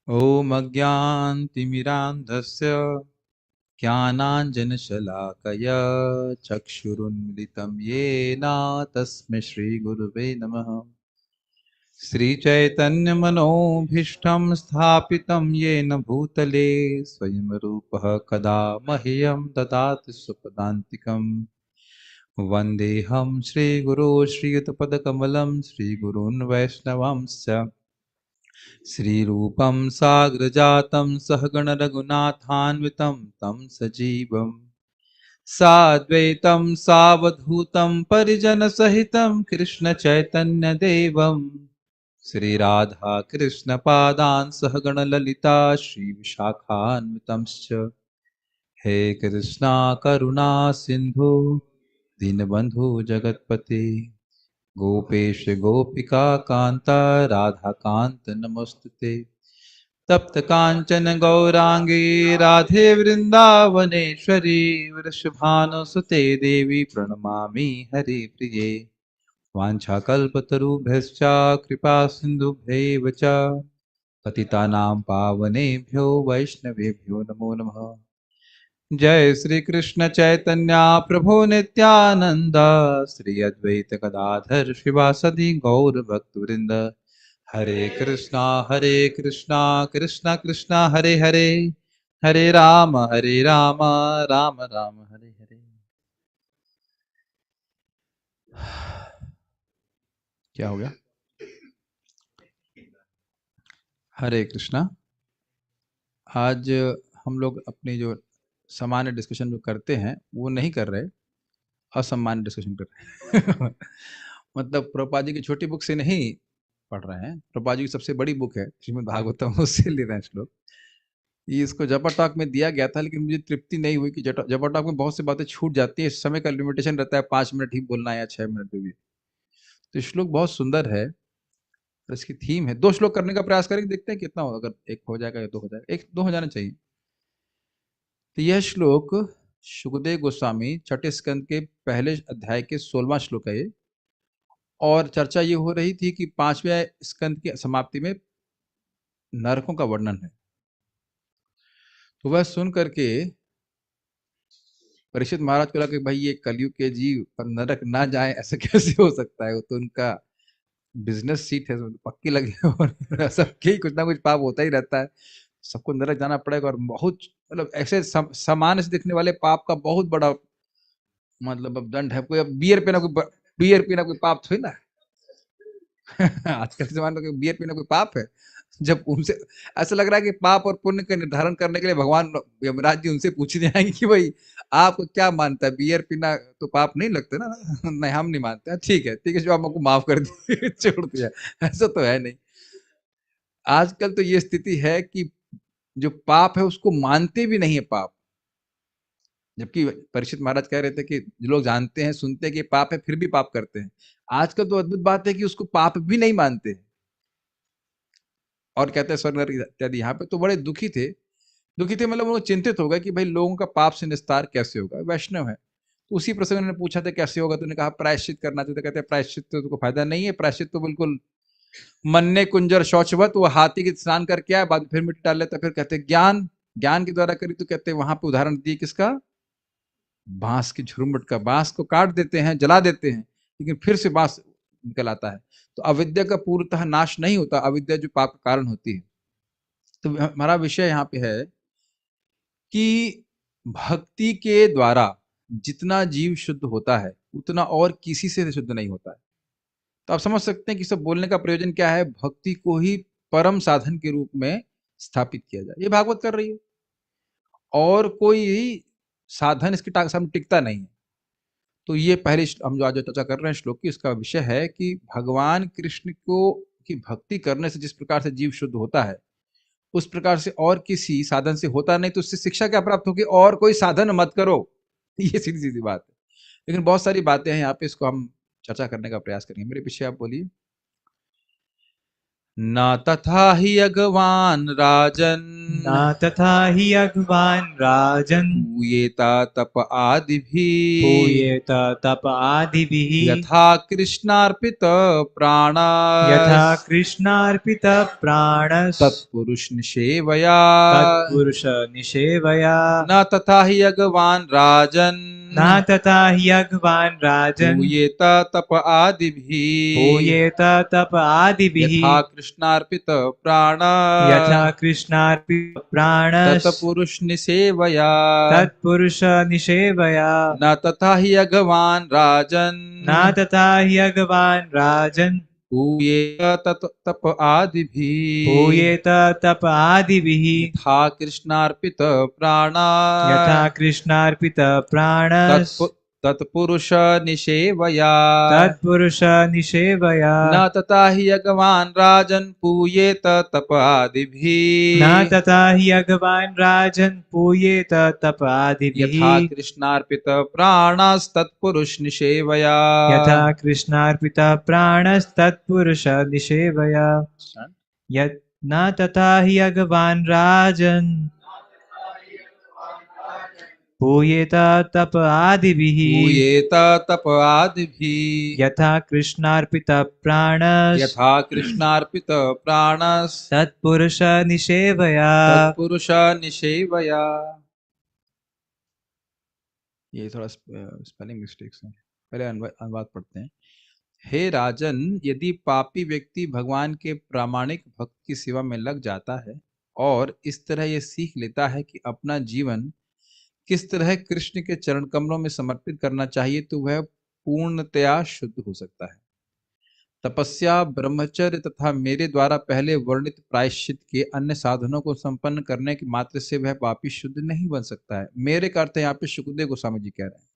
ॐ अज्ञानतिमिरान्धस्य ज्ञानाञ्जनशलाकया चक्षुरुन्मिलितं येन तस्मै श्रीगुरुवे नमः। श्रीचैतन्यमनोभीष्टं स्थापितं येन भूतले स्वयं रूपः कदा मह्यं ददाति स्वपदान्तिकम्। वन्देऽहं श्रीगुरो श्रीयुतपदकमलं श्रीगुरून् वैष्णवांश्च श्रीरूपं साग्रजातं सहगण रघुनाथान्वितं तं सजीवं साद्वैतं सावधूतं परिजनसहितं कृष्णचैतन्यदेवं श्रीराधा कृष्णपादान् सहगण ललिता श्रीविशाखान्वितंश्च हे कृष्णा करुणा सिन्धु दीनबन्धु जगत्पते गोपेश गोपिका कांता राधा कांत नमोस्तुते। तप्त कांचन गौरांगी राधे वृंदावनेश्वरी वृषभानुसुते देवी प्रणमामि हरिप्रिये। वाञ्छाकल्पतरुभ्यश्च कृपा सिन्धुभ्यैव च पतितानां पावनेभ्यो वैष्णवेभ्यो नमो नमः। जय श्री कृष्ण चैतन्य प्रभु नित्यानंद श्री अद्वैत गदाधर शिवासदि गौर भक्तवृंद। हरे कृष्णा कृष्णा कृष्णा हरे हरे, हरे राम राम राम हरे हरे। क्या हो गया? हरे कृष्णा। आज हम लोग अपनी जो सामान्य डिस्कशन जो करते हैं वो नहीं कर रहे, असामान्य डिस्कशन कर रहे हैं। मतलब प्रभुपाद जी की छोटी बुक से नहीं पढ़ रहे हैं, प्रभुपाद जी की सबसे बड़ी बुक है श्रीमद् भागवतम, उससे ले रहे हैं श्लोक। ये इसको जपर टॉक में दिया गया था, लेकिन मुझे तृप्ति नहीं हुई कि जपर टॉक में बहुत सी बातें छूट जाती है। इस समय का लिमिटेशन रहता है 5 मिनट ही बोलना है या 6 मिनट में भी। तो श्लोक बहुत सुंदर है और इसकी थीम है। 2 श्लोक करने का प्रयास करेंगे, देखते हैं कितना होगा। अगर एक हो जाएगा या 2 हो जाएगा, 1-2 हो जाना चाहिए। तो यह श्लोक सुखदेव गोस्वामी छठे स्कंद के पहले अध्याय के 16वां श्लोक है ये। और चर्चा ये हो रही थी कि 5वें स्कंद की समाप्ति में नरकों का वर्णन है। तो वह सुन करके परीक्षित महाराज को लगा कि भाई ये कलयुग के जीव नरक ना जाए ऐसा कैसे हो सकता है। वो तो उनका बिजनेस सीट है, तो पक्की लगी है और सबके ही कुछ ना कुछ पाप होता ही रहता है, सबको नरक जाना पड़ेगा। और बहुत मतलब ऐसे सामान्य से दिखने वाले पाप का बहुत बड़ा मतलब अब दंड है। कोई अब बियर पीना कोई पाप थोड़ी ना है। आजकल के जमाने में बियर पीना कोई पाप है? जब उनसे ऐसा लग रहा है कि पाप और पुण्य का निर्धारण करने के लिए भगवान यमराज जी उनसे पूछने आएंगे कि भाई आपको क्या मानता है, बियर पीना तो पाप नहीं लगता ना? नहीं, हम नहीं मानते। ठीक है ठीक है, जो आप हमको माफ कर दिए, छोड़ दिया। ऐसा तो है नहीं। आजकल तो ये स्थिति है कि जो पाप है उसको मानते भी नहीं है पाप। जबकि परीक्षित महाराज कह रहे थे कि जो लोग जानते हैं सुनते हैं कि पाप है फिर भी पाप करते हैं। आजकल तो अद्भुत बात है कि उसको पाप भी नहीं मानते और कहते हैं स्वर्ग नरक इत्यादि। यहाँ पे तो बड़े दुखी थे, मतलब वो चिंतित हो गए कि भाई लोगों का पाप से निस्तार कैसे होगा। वैष्णव है तो उसी प्रसंग में पूछा था कैसे होगा, तो उन्होंने कहा प्रायश्चित करना चाहिए। कहते हैं प्रायश्चित तो फायदा नहीं है, प्रायश्चित तो बिल्कुल मन्ने कुंजर शौचवत, वो हाथी के स्नान करके आए बाद फिर मिट्टी डाल लेता। फिर कहते हैं ज्ञान ज्ञान के द्वारा करी, तो कहते हैं वहां पे उदाहरण दिए किसका? बांस की झुरमुट का। बांस को काट देते हैं, जला देते हैं, लेकिन फिर से बांस निकल आता है। तो अविद्या का पूर्णतः नाश नहीं होता, अविद्या जो पाप का कारण होती है। तो हमारा विषय यहाँ पे है कि भक्ति के द्वारा जितना जीव शुद्ध होता है उतना और किसी से शुद्ध नहीं होता है। तो आप समझ सकते हैं कि सब बोलने का प्रयोजन क्या है। भक्ति को ही परम साधन के रूप में स्थापित किया जाए, ये भागवत कर रही है। और कोई साधन इसके सामने टिकता नहीं है। तो ये पहले हम जो आज चर्चा कर रहे हैं श्लोक की, इसका विषय है कि भगवान कृष्ण को की भक्ति करने से जिस प्रकार से जीव शुद्ध होता है उस प्रकार से और किसी साधन से होता नहीं। तो उससे शिक्षा क्या प्राप्त होगी? और कोई साधन मत करो। ये सीधी सीधी बात है। लेकिन बहुत सारी बातें हैं यहाँ पे, इसको हम चर्चा करने का प्रयास करेंगे। मेरे पीछे आप बोलिए। न तथा हि अगवान् राजन् न तथा हि अगवान् राजन् पूयेता तप आदिभिः पूयेत तप आदिभिः यथा कृष्णार्पित प्राणः यथा कृष्णार्पित प्राणस् तत्पुरुष निषेवया तत्पुरुष निषेवया न तथा हि अगवान् राजन् न तथा हि अगवान् राजन् पूयेत तप आदिभिः पूयेत तप आदिभिः यथा कृष्णार्पित प्राण यथा कृष्णार्पित प्राणस् तत्पुरुष निषेवया तत्पुरुष निषेवया न तथा हि अगवान् राजन् न तथा हि अगवान् राजन् पूयेत तप आदिभिः पूयेत तप आदिभिः यथा कृष्णार्पित प्राण यथा कृष्णार्पित प्राणस् तत्पुरुष निषेवया तत्पुरुष निषेवया न तथा हि अगवान् राजन् पूयेत तप आदिभिः न तथा हि अगवान् राजन् पूयेत तप आदिभिः यथा कृष्णार्पित प्राणस्तत्पुरुष निषेवया यथा कृष्णार्पित प्राणस्तत्पुरुष निषेवया यत् न तथा हि अगवान् राजन् पूयेत तप आदिभिः पूयेत तप आदिभिः यथा कृष्णार्पित प्राणस् यथा कृष्णार्पित प्राणस् तत्पुरुष निषेवया तत्पुरुष निषेवया। ये थोड़ा स्पेलिंग मिस्टेक्स हैं, पहले अनुवाद पढ़ते हैं। हे राजन, यदि पापी व्यक्ति भगवान के प्रामाणिक भक्त की सेवा में लग जाता है और इस तरह ये सीख लेता है कि अपना जीवन किस तरह कृष्ण के चरण कमलों में समर्पित करना चाहिए, तो वह पूर्णतया शुद्ध हो सकता है। तपस्या, ब्रह्मचर्य तथा मेरे द्वारा पहले वर्णित प्रायश्चित के अन्य साधनों को संपन्न करने के मात्र से वह पापी शुद्ध नहीं बन सकता है। मेरे का अर्थ यहाँ पे सुखदेव गोस्वामी जी कह रहे हैं।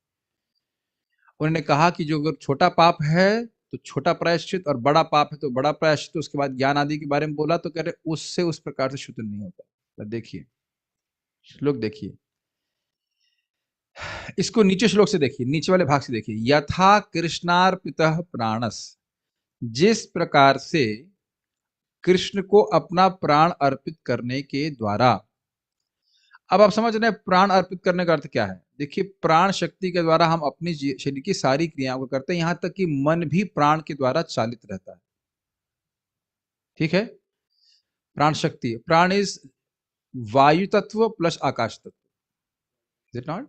उन्होंने कहा कि जो अगर छोटा पाप है तो छोटा प्रायश्चित और बड़ा पाप है तो बड़ा प्रायश्चित, उसके बाद ज्ञान आदि के बारे में बोला तो कह रहे उससे उस प्रकार से शुद्ध नहीं होता। तो देखिए श्लोक, देखिए इसको नीचे श्लोक से देखिए, नीचे वाले भाग से देखिए। यथा कृष्णार्पितः प्राणस, जिस प्रकार से कृष्ण को अपना प्राण अर्पित करने के द्वारा। अब आप समझ रहे हैं प्राण अर्पित करने का अर्थ क्या है। देखिए, प्राण शक्ति के द्वारा हम अपनी शरीर की सारी क्रियाओं को करते हैं, यहां तक कि मन भी प्राण के द्वारा चालित रहता है। ठीक है, प्राण शक्ति, प्राण इज वायु तत्व प्लस आकाश तत्व, इज इट नॉट?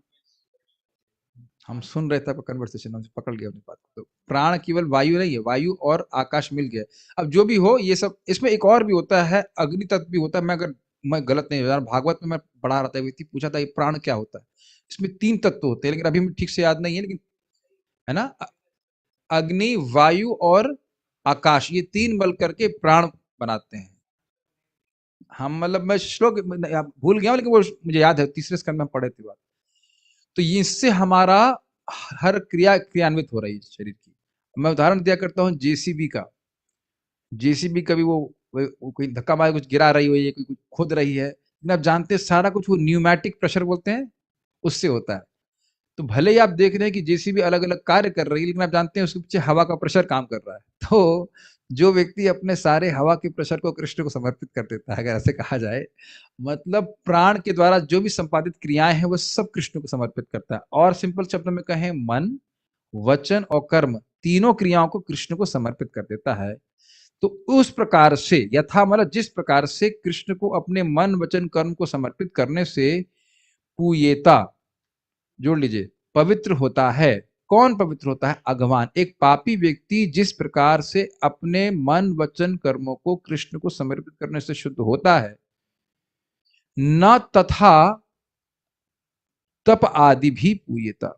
हम सुन रहे थे कन्वर्सेशन, हमसे पकड़ गया अपनी बात। तो प्राण केवल वायु नहीं है, वायु और आकाश मिल गया। अब जो भी हो ये सब, इसमें एक और भी होता है, अग्नि तत्व भी होता है। मैं गलत नहीं हो, भागवत में मैं पढ़ा रहा था, व्यक्ति पूछा था ये प्राण क्या होता है। इसमें 3 तत्व होते हैं, लेकिन अभी मुझे ठीक से याद नहीं है, लेकिन है ना, अग्नि, वायु और आकाश, ये 3 बल करके प्राण बनाते हैं। हम मतलब मैं श्लोक भूल गया, लेकिन वो मुझे याद है, तीसरे स्कंद में पढ़े थे बात। तो इससे हमारा हर क्रिया क्रियान्वित हो रही है शरीर की। मैं उदाहरण दिया करता हूँ जेसीबी का। जेसीबी कभी वो कोई धक्का मार कुछ गिरा रही हो, या कोई कुछ खोद रही है, लेकिन आप जानते हैं सारा कुछ वो न्यूमैटिक प्रेशर बोलते हैं, उससे होता है। तो भले ही आप देख रहे हैं कि जेसीबी अलग अलग कार्य कर रही है, लेकिन आप जानते हैं उसके पीछे हवा का प्रेशर काम कर रहा है। तो जो व्यक्ति अपने सारे हवा के प्रेशर को कृष्ण को समर्पित कर देता है, अगर ऐसे कहा जाए, मतलब प्राण के द्वारा जो भी संपादित क्रियाएं हैं वो सब कृष्ण को समर्पित करता है। और सिंपल शब्दों में कहें, मन, वचन और कर्म, तीनों क्रियाओं को कृष्ण को समर्पित कर देता है। तो उस प्रकार से, यथा मतलब जिस प्रकार से कृष्ण को अपने मन, वचन, कर्म को समर्पित करने से पूयेता, जोड़ लीजिए, पवित्र होता है। कौन पवित्र होता है? अगवान, एक पापी व्यक्ति जिस प्रकार से अपने मन, वचन, कर्मों को कृष्ण को समर्पित करने से शुद्ध होता है, न तथा तप आदि भी पूयेता,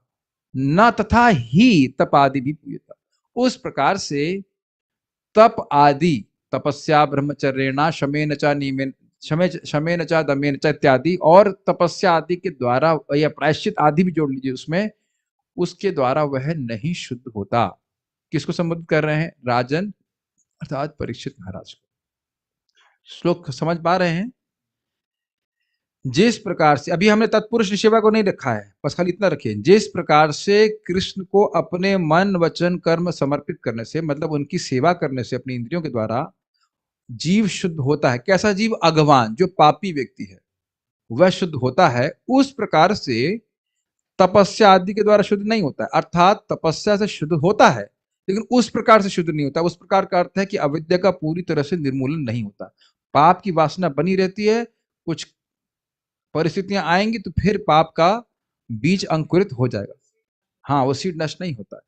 न तथा ही तप आदि भी पूयेता, उस प्रकार से तप आदि, तपस्या, ब्रह्मचर्येण, शमेन च नियमेन, शमेन च दमेन च इत्यादि, और तपस्या आदि के द्वारा, या प्रायश्चित आदि भी जोड़ लीजिए उसमें, उसके द्वारा वह नहीं शुद्ध होता। किसको संबोधित कर रहे हैं? राजन अर्थात परीक्षित महाराज को। श्लोक समझ पा रहे हैं? जिस प्रकार से, अभी हमने तत्पुरुष निषेवा को नहीं रखा है, बस खाली इतना रखिए, जिस प्रकार से कृष्ण को अपने मन, वचन, कर्म समर्पित करने से, मतलब उनकी सेवा करने से अपनी इंद्रियों के द्वारा, जीव शुद्ध होता है। कैसा जीव? अगवान, जो पापी व्यक्ति है वह शुद्ध होता है। उस प्रकार से तपस्या आदि के द्वारा शुद्ध नहीं होता है, अर्थात तपस्या से शुद्ध होता है लेकिन उस प्रकार से शुद्ध नहीं होता। उस प्रकार का अर्थ है कि अविद्या का पूरी तरह से निर्मूलन नहीं होता, पाप की वासना बनी रहती है। कुछ परिस्थितियां आएंगी तो फिर पाप का बीज अंकुरित हो जाएगा। हाँ, वो सीड नष्ट नहीं होता है।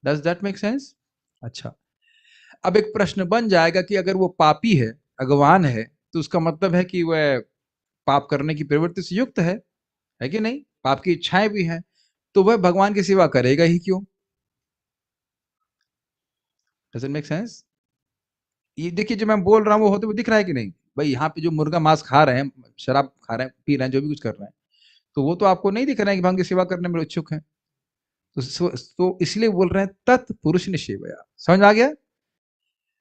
Does that make sense? अच्छा, अब एक प्रश्न बन जाएगा कि अगर वो पापी है, अगवान है, तो उसका मतलब है कि वह पाप करने की प्रवृत्ति से युक्त है कि नहीं? पाप की इच्छाएं भी हैं, तो वह भगवान की सेवा करेगा ही क्यों? Does it make sense? ये देखिए, जो मैं बोल रहा हूँ वो होते हुए दिख रहा है कि नहीं? भाई यहाँ पे जो मुर्गा मांस खा रहे हैं, शराब खा रहे हैं, पी रहे हैं, जो भी कुछ कर रहे हैं, तो वो तो आपको नहीं दिख रहा है कि भगवान की सेवा करने में इच्छुक है। तो इसलिए बोल रहे हैं तत्पुरुष निषेवया। समझ आ गया?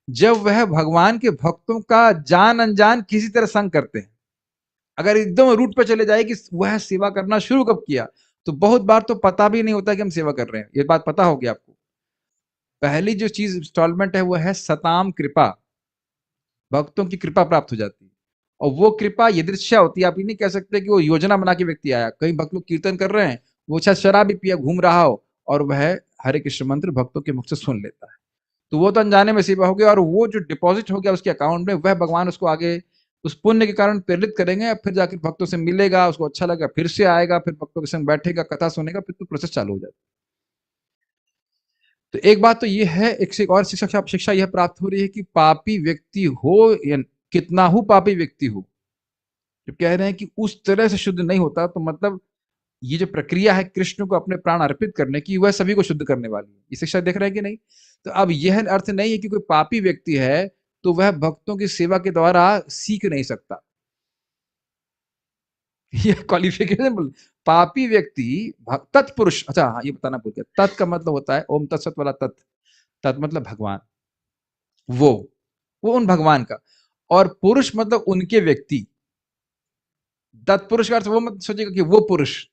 जब वह भगवान के भक्तों का जान अनजान किसी तरह संग करते हैं, अगर एकदम रूट पे चले जाए कि वह सेवा करना शुरू कब किया, तो बहुत बार तो पता भी नहीं होता कि हम सेवा कर रहे हैं। ये बात पता होगी आपको। पहली जो चीज इंस्टॉलमेंट है वो है सताम कृपा, भक्तों की कृपा प्राप्त हो जाती है। और वो कृपा यदृच्छा होती है। आप ये नहीं कह सकते कि वो योजना बना के व्यक्ति आया। कई भक्त लोग कीर्तन कर रहे हैं, वो शायद शराब भी पिया घूम रहा हो और वह हरे कृष्ण मंत्र भक्तों के मुख से सुन लेता है, तो वो तो अनजाने में सेवा हो गया। और वो जो डिपॉजिट हो गया उसके अकाउंट में, वह भगवान उसको आगे उस पुण्य के कारण प्रेरित करेंगे। फिर जाकर भक्तों से मिलेगा, उसको अच्छा लगेगा, फिर से आएगा, फिर भक्तों के संग बैठेगा, कथा सुनेगा, फिर तो प्रोसेस चालू हो जाता है। तो एक बात तो ये है, एक से एक और शिक्षा यह प्राप्त हो रही है कि पापी व्यक्ति हो या कितना हो पापी व्यक्ति हो, जब कह रहे हैं कि उस तरह से शुद्ध नहीं होता, तो मतलब ये जो प्रक्रिया है कृष्ण को अपने प्राण अर्पित करने की, वह सभी को शुद्ध करने वाली है। ये शिक्षा देख रहे हैं कि नहीं? तो अब यह अर्थ नहीं है कि कोई पापी व्यक्ति है तो वह भक्तों की सेवा के द्वारा सीख नहीं सकता। ये क्वालिफिकेशन बोल। पापी व्यक्ति तत्पुरुष, अच्छा हाँ, ये बताना भूल गया। तत् का मतलब होता है ओम तत्सत वाला तत्। तत् मतलब भगवान, वो वो उन भगवान का। और पुरुष मतलब उनके व्यक्ति। तत्पुरुष का अर्थ वो मत सोचेगा कि वो पुरुष।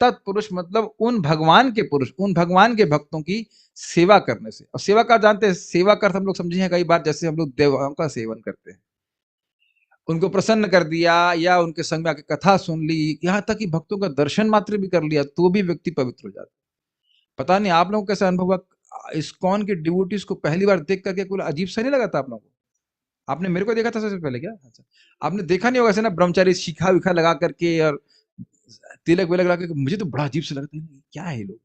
तत्पुरुष मतलब उन भगवान के पुरुष, उन भगवान के भक्तों की सेवा करने से। और सेवा का जानते हैं, सेवा का अर्थ हम लोग समझे हैं कई बार, जैसे हम लोग देवताओं का सेवन करते हैं, उनको प्रसन्न कर दिया या उनके संग में आके कथा सुन ली, यहाँ तक कि भक्तों का दर्शन मात्र भी कर लिया, तो भी व्यक्ति पवित्र हो जाता है। पता नहीं आप लोगों को कैसा अनुभव हुआ, इस्कॉन के डिवोटीज को पहली बार देख करके कोई अजीब सा नहीं लगा था आप लोगों को? आपने मेरे को देखा था सबसे पहले क्या? अच्छा, आपने देखा नहीं होगा ऐसे ना, ब्रह्मचारी शिखा विखा लगा करके और तिलक विलक लगा करके, मुझे तो बड़ा अजीब से लगता है, क्या है ये लोग।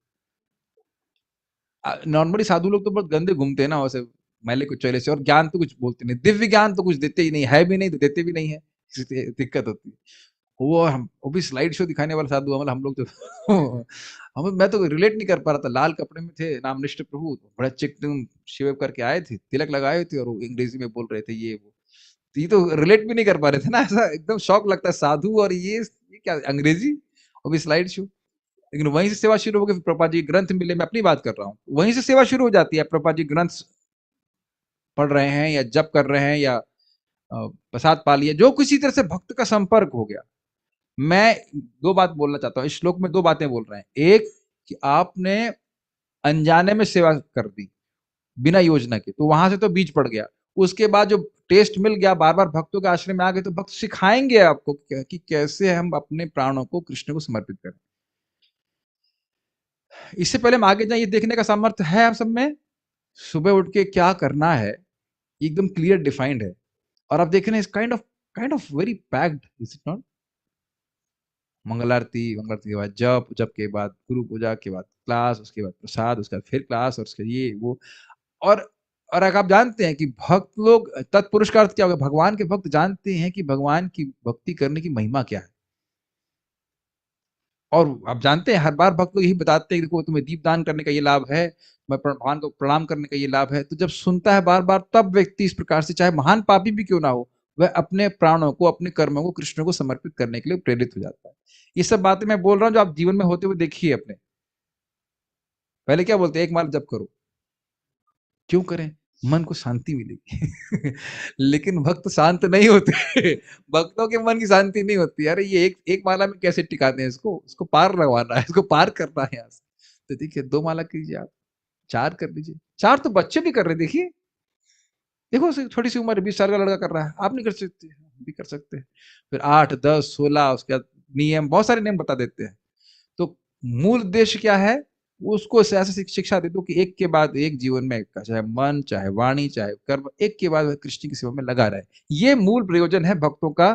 नॉर्मली साधु लोग तो बहुत गंदे घूमते हैं ना वैसे, मैले कुचैले से, और ज्ञान तो कुछ बोलते नहीं, दिव्य ज्ञान तो कुछ देते ही नहीं है, भी नहीं तो देते भी नहीं है, इसलिए दिक्कत होती है। वो भी स्लाइड शो दिखाने वाला साधु, मतलब हम लोग तो हम मैं तो रिलेट नहीं कर पा रहा था। लाल कपड़े में थे, नामनिष्ठ प्रभु, बड़ा चिक शिव करके आए थे, तिलक लगाए थे, और वो अंग्रेजी में बोल रहे थे ये वो। तो ये तो रिलेट भी नहीं कर पा रहे थे ना, ऐसा एकदम शौक लगता है साधु और ये क्या अंग्रेजी, वो भी स्लाइड शो। लेकिन वहीं से सेवा शुरू हो गई। प्रभुपाद जी ग्रंथ मिले, मैं अपनी बात कर रहा हूँ, वहीं से सेवा शुरू हो जाती है। प्रभुपाद जी ग्रंथ पढ़ रहे हैं या जप कर रहे हैं या प्रसाद पा लिया, जो किसी तरह से भक्त का संपर्क हो गया। मैं दो बात बोलना चाहता हूँ इस श्लोक में, दो बातें बोल रहे हैं। एक कि आपने अनजाने में सेवा कर दी बिना योजना के, तो वहां से तो बीज पड़ गया। उसके बाद जो टेस्ट मिल गया, बार बार भक्तों के आश्रम में आ गए, तो भक्त सिखाएंगे आपको कि कैसे हम अपने प्राणों को कृष्ण को समर्पित करें। इससे पहले हम आगे जाए, ये देखने का सामर्थ्य है आप सब में, सुबह उठ के क्या करना है एकदम क्लियर डिफाइंड है। और आप देख रहे हैं kind of very packed, is it not? मंगल आरती के बाद जप, जप के बाद गुरु पूजा के बाद क्लास, उसके बाद प्रसाद, उसके बाद फिर क्लास, और उसके ये वो। और और अगर आप जानते हैं कि भक्त लोग, तत्पुरुष का अर्थ क्या होगा, भगवान के भक्त जानते हैं कि भगवान की भक्ति करने की महिमा क्या है। और आप जानते हैं हर बार भक्त लोग यही बताते हैं, देखो तुम्हें दीपदान करने का ये लाभ है, मैं भगवान को प्रणाम करने का ये लाभ है। तो जब सुनता है बार बार, तब व्यक्ति इस प्रकार से, चाहे महान पापी भी क्यों ना हो, वह अपने प्राणों को, अपने कर्मों को कृष्ण को समर्पित करने के लिए प्रेरित हो जाता है। ये सब बातें मैं बोल रहा हूँ जो आप जीवन में होते हुए देखिए अपने। पहले क्या बोलते हैं, एक माल जप करो, क्यों करें? मन को शांति मिलेगी। लेकिन भक्त शांत नहीं होते। भक्तों के मन की शांति नहीं होती। अरे ये एक एक माला में कैसे टिकाते हैं इसको, इसको पार लगवाना है, इसको पार करना है यहाँ से। तो देखिए, दो माला कीजिए आप, चार कर लीजिए, चार तो बच्चे भी कर रहे देखिए। देखो थोड़ी सी उम्र 20 साल का लड़का कर रहा है, आप नहीं कर सकते, हम भी कर सकते हैं। फिर 8, 10, 16, उसके बाद नियम, बहुत सारे नियम बता देते हैं। तो मूल उद्देश्य क्या है? उसको ऐसे शिक्षा दे दो कि एक के बाद एक जीवन में, चाहे मन, चाहे वाणी, चाहे कर्म, एक के बाद कृष्ण की सेवा में लगा रहे। ये मूल प्रयोजन है भक्तों का,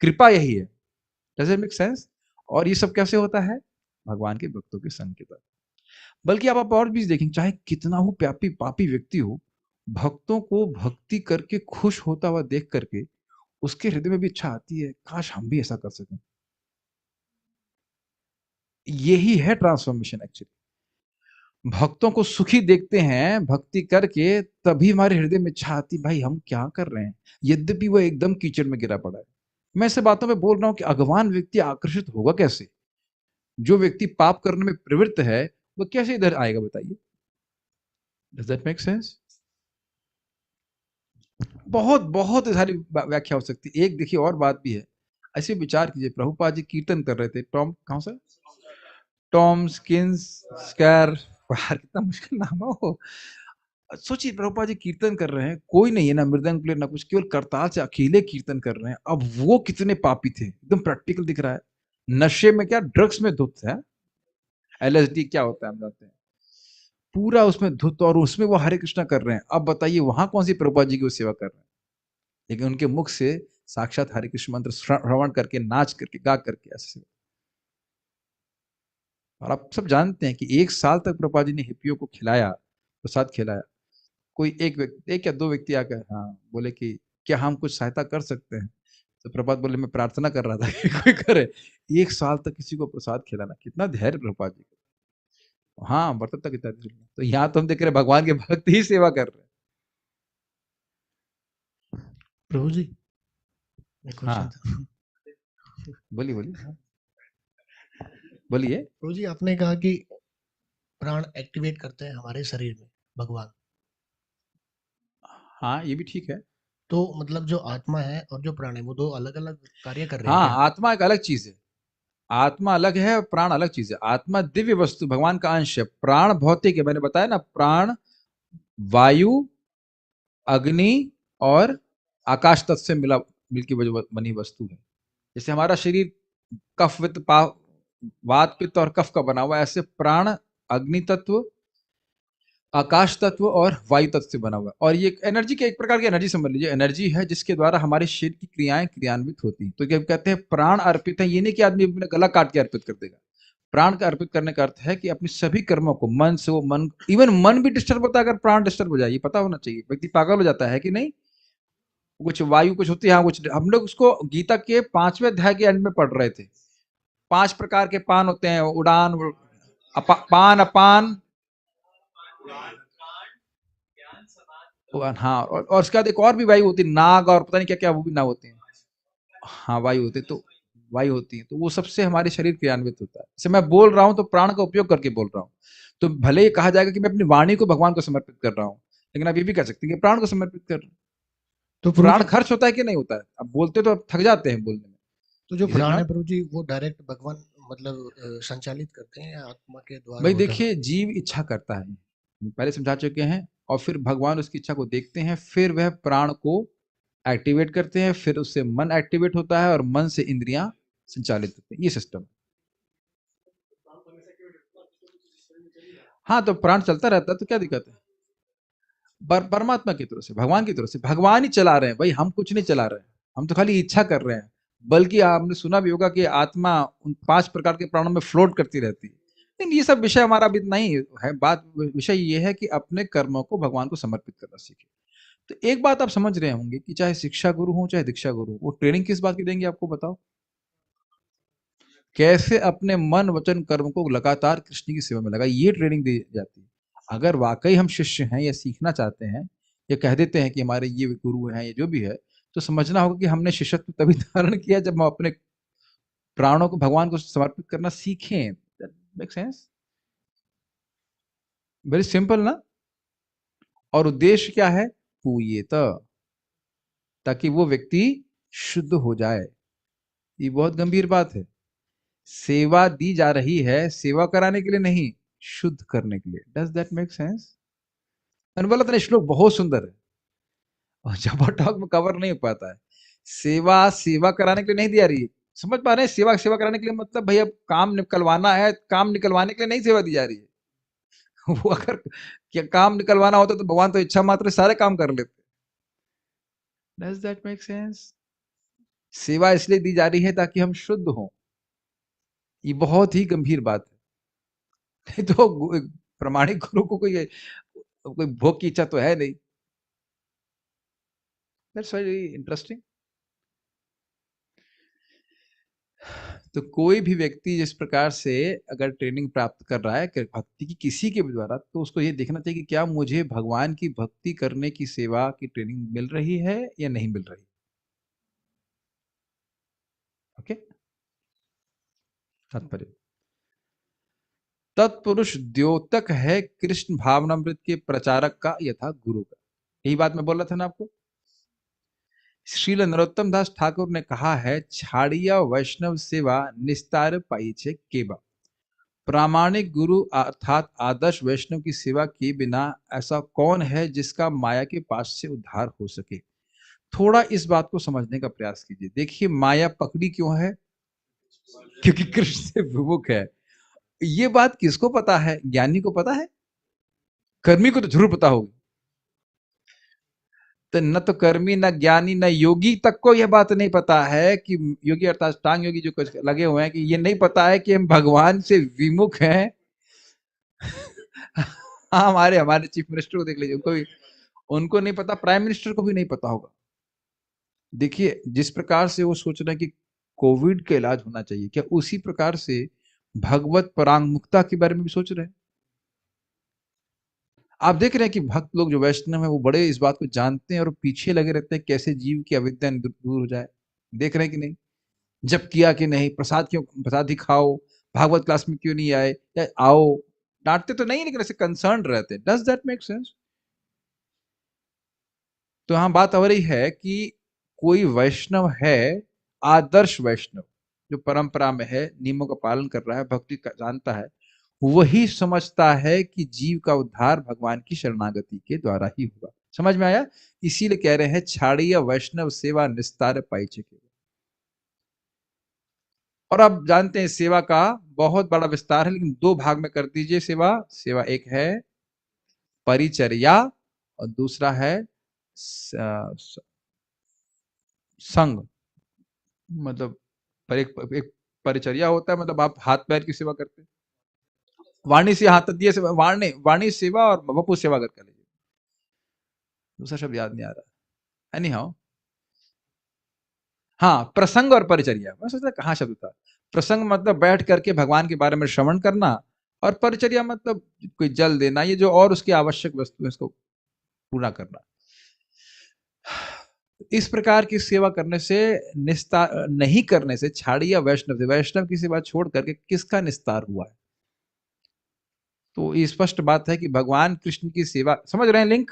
कृपा यही है। Does it make sense? और ये सब कैसे होता है? भगवान के भक्तों के संग के द्वारा। बल्कि आप और भी देखेंगे, चाहे कितना हो पापी पापी व्यक्ति हो, भक्तों को भक्ति करके खुश होता हुआ देख करके उसके हृदय में भी इच्छा आती है, काश हम भी ऐसा कर सकें। यही है ट्रांसफॉर्मेशन एक्चुअली। भक्तों को सुखी देखते हैं भक्ति करके, तभी हमारे हृदय में इच्छा आती, भाई हम क्या कर रहे हैं, यद्यपि वो एकदम कीचड़ में गिरा पड़ा है। मैं ऐसे बातों में बोल रहा हूं कि अगवान व्यक्ति आकर्षित होगा कैसे? जो व्यक्ति पाप करने में प्रवृत्त है, वो कैसे इधर आएगा बताइए? Does that make sense? बहुत बहुत सारी व्याख्या हो सकती है। एक देखिए और बात भी है, ऐसे विचार कीजिए, प्रभुपाद जी कीर्तन कर रहे थे, टॉम कौन सा, टॉम स्किन्स स्कैर, कितना मुश्किल नाम है वो। सोचिए प्रभुपाद जी कीर्तन कर रहे हैं, कोई नहीं है, ना मृदंग प्लेयर ना कुछ, केवल करताल से अकेले कीर्तन कर रहे हैं। अब वो कितने पापी थे, एकदम प्रैक्टिकल दिख रहा है। नशे में क्या, ड्रग्स में धुत है, एलएसडी क्या होता है हम जानते हैं, पूरा उसमें धुत, और उसमें वो हरे कृष्णा कर रहे हैं। अब बताइए वहां कौन सी प्रभुपाद जी की वो सेवा कर रहे हैं? लेकिन उनके मुख से साक्षात हरे कृष्ण मंत्र श्रवण करके, नाच करके, गा करके ऐसे। और आप सब जानते हैं कि 1 साल तक प्रभुपाद जी ने हिप्पियों को खिलाया, प्रसाद खिलाया। कोई एक व्यक्ति, एक या दो व्यक्ति आकर हाँ बोले कि क्या हम कुछ सहायता कर सकते हैं? तो प्रभुपाद बोले मैं प्रार्थना कर रहा था कि कोई करे। 1 साल तक किसी को प्रसाद खिलाना, कितना धैर्य प्रभुपाद जी का। हाँ व्रत तक कितना धैर्य। तो यहाँ तो हम देख रहे हैं भगवान के भक्त ही सेवा कर रहे हैं। प्रभु जी, एक क्वेश्चन हाँ था। बोलिए बोलिए, हाँ बोलिए। प्रभु जी, आपने कहा कि प्राण एक्टिवेट करते हैं हमारे शरीर में भगवान, हाँ ये भी ठीक है। तो मतलब जो आत्मा है और जो प्राण है वो दो अलग अलग कार्य कर रहे हैं हाँ क्या? आत्मा एक अलग चीज है, आत्मा अलग है और प्राण अलग चीज है। आत्मा दिव्य वस्तु, भगवान का अंश है। प्राण भौतिक है, मैंने बताया ना, प्राण वायु, अग्नि और आकाश तत्व से मिला मिलकर बनी वस्तु है। जैसे हमारा शरीर कफ वित्त वात पित्त और कफ का बना हुआ है, ऐसे प्राण अग्नि तत्व, आकाश तत्व और वायु तत्व से बना हुआ है। और ये एनर्जी के, एक प्रकार की एनर्जी समझ लीजिए, एनर्जी है जिसके द्वारा हमारे शरीर की क्रियाएं क्रियान्वित होती हैं। तो जब कहते हैं प्राण अर्पित है, ये नहीं कि आदमी अपना गला काट के अर्पित कर देगा। प्राण का अर्पित करने का अर्थ है कि अपने सभी कर्मों को मन से, वो मन, इवन मन भी डिस्टर्ब होता है अगर प्राण डिस्टर्ब हो जाए, ये पता होना चाहिए। व्यक्ति पागल हो जाता है कि नहीं, कुछ वायु कुछ होती है, हाँ कुछ, हम लोग उसको गीता के 5वें अध्याय के एंड में पढ़ रहे थे। 5 प्रकार के पान होते हैं, उड़ान, पान, अपान, हाँ, और उसके बाद एक और भी वायु होती है, नाग, और पता नहीं क्या क्या वो भी नाग होती है। हाँ वायु होती है, तो वायु होती है, तो वो सबसे हमारे शरीर क्रियान्वित होता है। जैसे मैं बोल रहा हूँ तो प्राण का उपयोग करके बोल रहा हूँ। तो भले ही कहा जाएगा कि मैं अपनी वाणी को भगवान को समर्पित कर रहा हूँ, लेकिन आप ये भी कह सकते हैं कि प्राण को समर्पित कर रहे हैं। तो प्रभु प्राण जी, खर्च होता है कि नहीं होता है? अब बोलते तो अब थक जाते हैं बोलने में। तो जो Is it प्राण है not? प्रभु जी वो डायरेक्ट भगवान मतलब संचालित करते हैं या आत्मा के द्वारा भाई होता है? देखिए, जीव इच्छा करता है, हम पहले समझा चुके हैं, और फिर भगवान उसकी इच्छा को देखते हैं, फिर वह प्राण को एक्टिवेट करते हैं, फिर उससे मन एक्टिवेट होता है और मन से इंद्रियां संचालित होती हैं। ये सिस्टम। हाँ तो प्राण चलता रहता है तो क्या दिक्कत है? परमात्मा की तरफ से, भगवान की तरफ से, भगवान ही चला रहे हैं भाई, हम कुछ नहीं चला रहे हैं। हम तो खाली इच्छा कर रहे हैं। बल्कि आपने सुना भी होगा कि आत्मा उन 5 प्रकार के प्राणों में फ्लोट करती रहती है। लेकिन ये सब विषय हमारा अभी नहीं है। बात, विषय ये है कि अपने कर्मों को भगवान को समर्पित करना सीखे। तो एक बात आप समझ रहे होंगे कि चाहे शिक्षा गुरु हो चाहे दीक्षा गुरु, वो ट्रेनिंग किस बात की देंगे आपको बताओ? कैसे अपने मन वचन कर्म को लगातार कृष्ण की सेवा में लगा, ये ट्रेनिंग दी जाती है। अगर वाकई हम शिष्य हैं या सीखना चाहते हैं, या कह देते हैं कि हमारे ये गुरु हैं, ये जो भी है, तो समझना होगा कि हमने शिष्यत्व तभी धारण किया जब हम अपने प्राणों को भगवान को समर्पित करना सीखें। Make sense? वेरी सिंपल ना? और उद्देश्य क्या है? पूयेत, ताकि वो व्यक्ति शुद्ध हो जाए। ये बहुत गंभीर बात है। सेवा दी जा रही है सेवा कराने के लिए नहीं, शुद्ध करने के लिए। Does that make sense? मैंने बोला था श्लोक बहुत सुंदर है। और जब टॉक में कवर नहीं हो पाता है। सेवा सेवा कराने के लिए नहीं दिया रही है, समझ पा रहे हैं? सेवा सेवा कराने के लिए मतलब भैया काम निकलवाना है, काम निकलवाने के लिए नहीं सेवा दी जा रही है। वो अगर क्या काम निकलवाना होता तो भगवान तो इच्छा मात्र सारे काम कर लेते। Does that make sense? सेवा इसलिए दी जा रही है ताकि हम शुद्ध हों। ये बहुत ही गंभीर बात है। नहीं तो प्रामाणिक गुरु को कोई भोग की इच्छा तो है नहीं। That's very interesting. तो कोई भी व्यक्ति जिस प्रकार से अगर ट्रेनिंग प्राप्त कर रहा है भक्ति की किसी के भी द्वारा, तो उसको ये देखना चाहिए कि क्या मुझे भगवान की भक्ति करने की सेवा की ट्रेनिंग मिल रही है या नहीं मिल रही। ओके, तात्पर्य तत्पुरुष द्योतक है कृष्ण भावनामृत के प्रचारक का यथा गुरु का। यही बात मैं बोल रहा था ना आपको। श्रील नरोत्तम दास ठाकुर ने कहा है, छाड़िया वैष्णव सेवा निस्तार पाई छे केबा। प्रामाणिक गुरु अर्थात आदर्श वैष्णव की सेवा किए बिना ऐसा कौन है जिसका माया के पास से उद्धार हो सके। थोड़ा इस बात को समझने का प्रयास कीजिए। देखिए, माया पकड़ी क्यों है? क्योंकि कृष्ण से विमुख है। ये बात किसको पता है? ज्ञानी को पता है, कर्मी को तो जरूर पता होगी। तो न तो कर्मी, न ज्ञानी, न योगी तक को यह बात नहीं पता है कि योगी अर्थात अष्टांग योगी जो कुछ लगे हुए हैं, कि ये नहीं पता है कि हम भगवान से विमुख हैं। हाँ, हमारे चीफ मिनिस्टर को देख लीजिए, उनको नहीं पता, प्राइम मिनिस्टर को भी नहीं पता होगा। देखिए, जिस प्रकार से वो सोच रहे हैं कि कोविड का इलाज होना चाहिए, क्या उसी प्रकार से भगवत परांगमुक्ता के बारे में भी सोच रहे हैं? आप देख रहे हैं कि भक्त लोग जो वैष्णव है वो बड़े इस बात को जानते हैं और पीछे लगे रहते हैं कैसे जीव की अविद्या दूर हो जाए। देख रहे हैं कि नहीं? जब किया कि नहीं, प्रसाद क्यों, प्रसाद ही खाओ, भागवत क्लास में क्यों नहीं आए, या आओ। डांटते तो नहीं, लेकिन ऐसे कंसर्न रहते हैं। Does that make sense? तो यहाँ बात हो रही है कि कोई वैष्णव है, आदर्श वैष्णव, जो परंपरा में है, नियमों का पालन कर रहा है, भक्ति जानता है, वही समझता है कि जीव का उद्धार भगवान की शरणागति के द्वारा ही होगा। समझ में आया? इसीलिए कह रहे हैं, छाड़िय वैष्णव सेवा निस्तार पाइछे के। और आप जानते हैं सेवा का बहुत बड़ा विस्तार है, लेकिन दो भाग में कर दीजिए सेवा। सेवा एक है परिचर्या और दूसरा है संग। मतलब एक परिचर्या होता है, मतलब आप हाथ पैर की सेवा करते हैं। वाणी से हाथ दिए सेवा, वाणी सेवा और वपु सेवा कर लीजिए। दूसरा शब्द याद नहीं आ रहा। एनी हाउ, हाँ, प्रसंग और परिचर्या। मैं सोचता कहाँ शब्द था। प्रसंग मतलब बैठ करके भगवान के बारे में श्रवण करना, और परिचर्या मतलब कोई जल देना, ये जो और उसकी आवश्यक वस्तु है इसको पूरा करना। इस प्रकार की सेवा करने से, निस्तार नहीं करने से, छाड़िया वैष्णव से, वैष्णव की सेवा छोड़ करके किसका निस्तार हुआ है? तो ये स्पष्ट बात है कि भगवान कृष्ण की सेवा, समझ रहे हैं लिंक?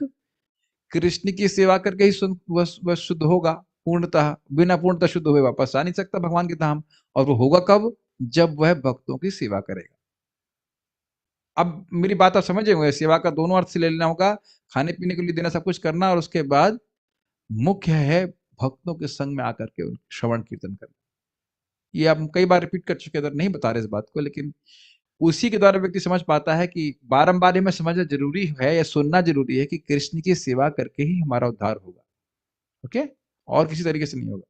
कृष्ण की सेवा करके ही वह शुद्ध होगा पूर्णतः। बिना पूर्णतः शुद्ध हुए वापस आ नहीं सकता भगवान के धाम। और वो होगा कब? जब वह भक्तों की सेवा करेगा। अब मेरी बात आप समझे होंगे, सेवा का दोनों अर्थ से ले लेना होगा। खाने पीने के लिए देना, सब कुछ करना, और उसके बाद मुख्य है भक्तों के संग में आकर के श्रवण कीर्तन करना। ये आप कई बार रिपीट कर चुके, अगर नहीं बता रहे इस बात को, लेकिन उसी के द्वारा व्यक्ति समझ पाता है कि बारंबार में समझना जरूरी है या सुनना जरूरी है कि कृष्ण की सेवा करके ही हमारा उद्धार होगा। ओके, और किसी तरीके से नहीं होगा।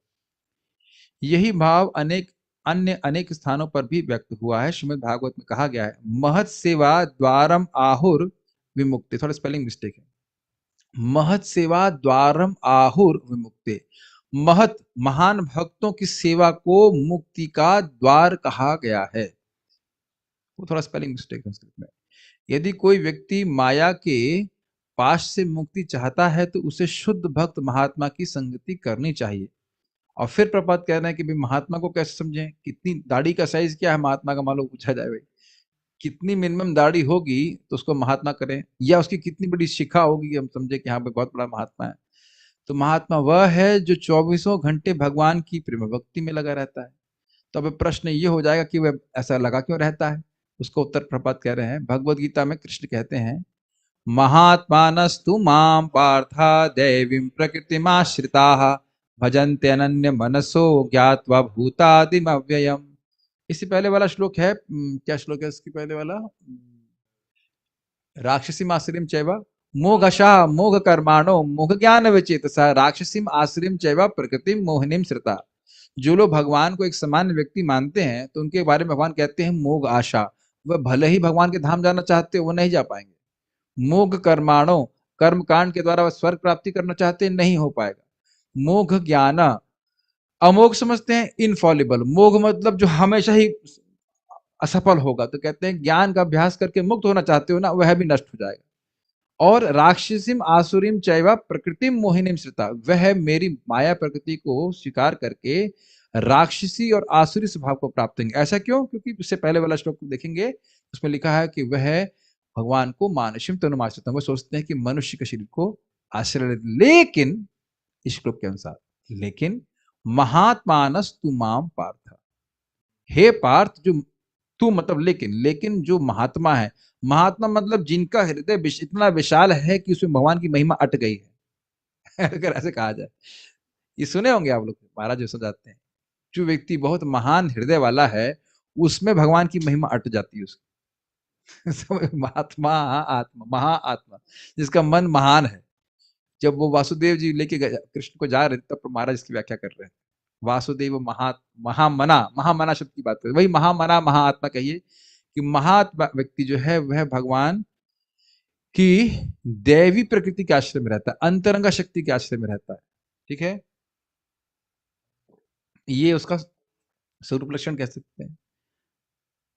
यही भाव अनेक स्थानों पर भी व्यक्त हुआ है। श्रीमद् भागवत में कहा गया है, महत सेवा द्वारम आहुर विमुक्ति। थोड़ा स्पेलिंग मिस्टेक है। महत सेवा द्वारम आहुर विमुक्ति। महत, महान भक्तों की सेवा को मुक्ति का द्वार कहा गया है। वो थोड़ा स्पेलिंग मिस्टेक है संस्कृत में। यदि कोई व्यक्ति माया के पाश से मुक्ति चाहता है तो उसे शुद्ध भक्त महात्मा की संगति करनी चाहिए। और फिर प्रपात कह रहे हैं कि भाई महात्मा को कैसे समझें, कितनी दाढ़ी का साइज क्या है महात्मा का, मान लो पूछा जाए भाई कितनी मिनिमम दाढ़ी होगी तो उसको महात्मा करें, या उसकी कितनी बड़ी शिखा होगी हम समझे कि हाँ भाई बहुत बड़ा महात्मा है। तो महात्मा वह है जो 24 घंटे भगवान की प्रेम भक्ति में लगा रहता है। तो अब प्रश्न ये हो जाएगा कि वह ऐसा लगा क्यों रहता है। उसको उत्तर प्रपात कह रहे हैं, भगवद गीता में कृष्ण कहते हैं, महात्मानस्तु मां पार्था दैवीं प्रकृतिमाश्रिताः भजन्ते अनन्य मनसो ज्ञात्वा भूतादिमव्ययम्। इससे पहले वाला श्लोक है, क्या श्लोक है इसके पहले वाला? राक्षसीम आश्रयम चैव मोघशः मोघ कर्माणो मोघ ज्ञान विचेतसा राक्षसीम आश्रयम चैव प्रकृतिम मोहिनीम श्रिता। जो लोग भगवान को एक सामान्य व्यक्ति मानते हैं तो उनके बारे में भगवान कहते हैं मोघ आशा, वह भले ही भगवान के धाम जाना चाहते हो वो नहीं जा पाएंगे। मोघ कर्माणो, कर्म कांड के द्वारा वह स्वर्ग प्राप्ति करना चाहते हैं, नहीं हो पाएगा। मोघ ज्ञान, अमोघ समझते हैं इनफॉलिबल, मोघ मतलब जो हमेशा ही असफल होगा, तो कहते हैं ज्ञान का अभ्यास करके मुक्त होना चाहते हो ना, वह भी नष्ट हो जाएगा। और राक्षसीम आसुरीम चैवा प्रकृतिम मोहिनीम श्रिता, वह मेरी माया प्रकृति को स्वीकार करके राक्षसी और आसुरी स्वभाव को प्राप्त होंगे। ऐसा क्यों? क्योंकि इससे पहले वाला श्लोक देखेंगे, उसमें लिखा है कि वह भगवान को मानुषिम तनुमाश्रितम, वो सोचते हैं कि मनुष्य के शरीर को आश्रय। लेकिन इस श्लोक के अनुसार, लेकिन महात्मानस तु माम पार्थ, हे पार्थ, जो तू मतलब लेकिन जो महात्मा है, महात्मा मतलब जिनका हृदय इतना विशाल है कि उसमें भगवान की महिमा अट गई है अगर ऐसे कहा जाए। ये सुने होंगे आप लोग, महाराज जो समझाते हैं, जो व्यक्ति बहुत महान हृदय वाला है उसमें भगवान की महिमा अट जाती है उसकी महात्मा आत्मा, महाआत्मा, जिसका मन महान है। जब वो वासुदेव जी लेके कृष्ण को जा रहे थे तब महाराज इसकी व्याख्या कर रहे हैं। वासुदेव महामना, महामना शब्द की बात करें, वही महामना महाआत्मा कहिए कि महात्मा व्यक्ति जो है वह भगवान की दैवी प्रकृति के आश्रय में रहता है, अंतरंगा शक्ति के आश्रय में रहता है। ठीक है, ये उसका स्वरूप लक्षण कह सकते हैं।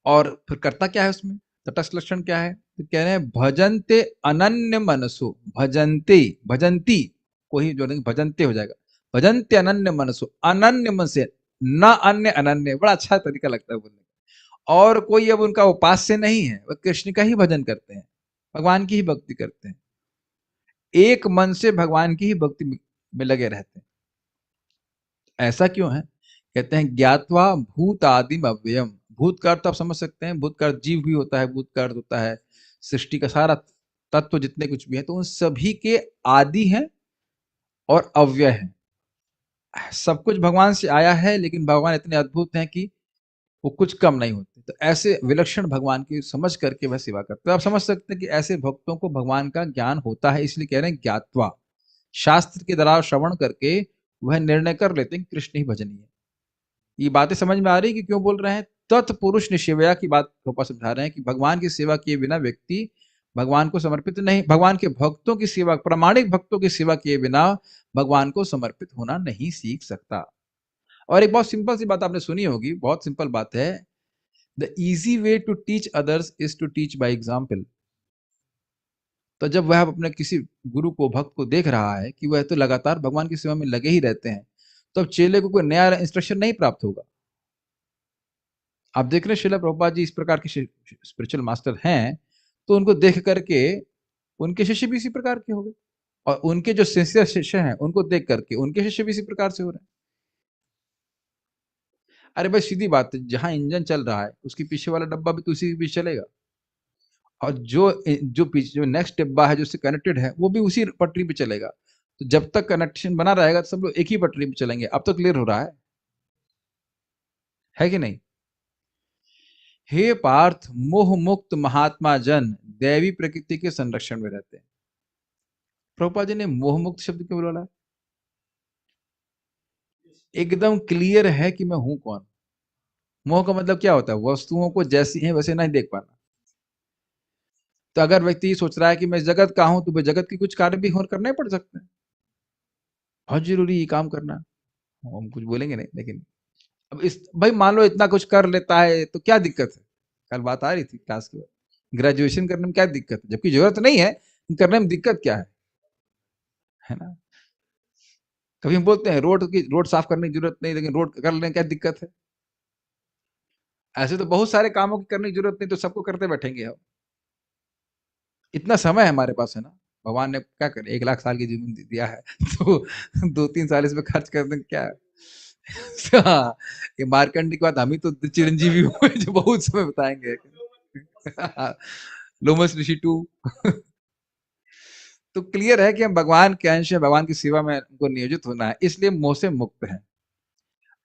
और फिर करता क्या है उसमें, तटस्थ लक्षण क्या है? तो कह रहे हैं भजन्ते अनन्य मनसो, भजन्ते, भजंती कोई जो नहीं, भजन्ते हो जाएगा, भजन्ते अनन्य मनसो, अनन्य मन से, न अन्य अनन्य, बड़ा अच्छा तरीका लगता है बोलने का। और कोई अब उनका उपास्य नहीं है, वह कृष्ण का ही भजन करते हैं, भगवान की ही भक्ति करते हैं, एक मन से भगवान की ही भक्ति में लगे रहते हैं। ऐसा क्यों है? कहते हैं ज्ञात्वा भूत आदिम अव्ययम। भूत का अर्थ आप समझ सकते हैं, भूत का अर्थ जीव भी होता है, भूत का अर्थ होता है सृष्टि का सारा तत्व जितने कुछ भी है, तो उन सभी के आदि हैं और अव्यय हैं। सब कुछ भगवान से आया है, लेकिन भगवान इतने अद्भुत हैं कि वो कुछ कम नहीं होते। तो ऐसे विलक्षण भगवान की समझ करके वह सेवा करते हैं। आप समझ सकते हैं कि ऐसे भक्तों को भगवान का ज्ञान होता है, इसलिए कह रहे हैं ज्ञात्वा, शास्त्र के द्वारा श्रवण करके वह निर्णय कर लेते हैं कि कृष्ण ही भजनीय है। ये बातें समझ में आ रही कि क्यों बोल रहे हैं? तत्पुरुष निसेवया की बात प्रभुपाद समझा रहे हैं कि भगवान की सेवा किए बिना व्यक्ति भगवान को समर्पित नहीं, भगवान के भक्तों की सेवा, प्रामाणिक भक्तों की सेवा किए बिना भगवान को समर्पित होना नहीं सीख सकता। और एक बहुत सिंपल सी बात आपने सुनी होगी, बहुत सिंपल बात है, the easy way to teach others is to teach by example. तो जब वह अपने किसी गुरु को, भक्त को देख रहा है कि वह तो लगातार भगवान की सेवा में लगे ही रहते हैं, तो अब चेले को कोई नया इंस्ट्रक्शन नहीं प्राप्त होगा। आप देख रहे हैं श्रील प्रभुपाद जी इस प्रकार के स्पिरिचुअल मास्टर हैं, तो उनको देख करके उनके शिष्य भी इसी प्रकार के हो गए, और उनके जो सिंसियर शिष्य हैं उनको देख करके उनके शिष्य भी इसी प्रकार से हो रहे हैं। अरे भाई सीधी बात है, जहां इंजन चल रहा है उसके पीछे वाला डब्बा भी तो उसी के पीछे चलेगा, और जो पीछे जो नेक्स्ट डिब्बा है जो उससे कनेक्टेड है वो भी उसी पटरी पे चलेगा। तो जब तक कनेक्शन बना रहेगा तो सब लोग एक ही पटरी पे चलेंगे। अब तो क्लियर हो रहा है कि नहीं? हे पार्थ, मोह मुक्त महात्मा जन दैवी प्रकृति के संरक्षण में रहते हैं। प्रभुपाद जी ने मोह मुक्त शब्द क्यों बोला? एकदम क्लियर है कि मैं हूं कौन। मोह का मतलब क्या होता है? वस्तुओं को जैसी हैं वैसे नहीं देख पाना। तो अगर व्यक्ति सोच रहा है कि मैं जगत का हूं, तो वह जगत के कुछ कार्य भी और करने पड़ सकते हैं, बहुत जरूरी ये काम करना। हम कुछ बोलेंगे नहीं, लेकिन अब इस भाई मान लो इतना कुछ कर लेता है तो क्या दिक्कत है? कल बात आ रही थी क्लास के बाद, ग्रेजुएशन करने में क्या दिक्कत है? जबकि जरूरत नहीं है, करने में दिक्कत क्या है ना? कभी हम बोलते हैं रोड साफ करने की जरूरत नहीं, लेकिन रोड कर लेने क्या दिक्कत है? ऐसे तो बहुत सारे कामों की करने की जरूरत नहीं, तो सबको करते बैठेंगे हम। इतना समय हमारे पास है ना, भगवान ने क्या करे, 1 लाख साल की जीवन दिया है तो 2-3 साल इसमें खर्च कर दें क्या है? हाँ, ये मार्कंड के बाद हम ही तो चिरंजीवी हुए जो बहुत समय बताएंगे लोमस ऋषि 2 तो क्लियर है कि हम भगवान के अंश हैं, भगवान की सेवा में हमको नियोजित होना है, इसलिए मोह से मुक्त हैं।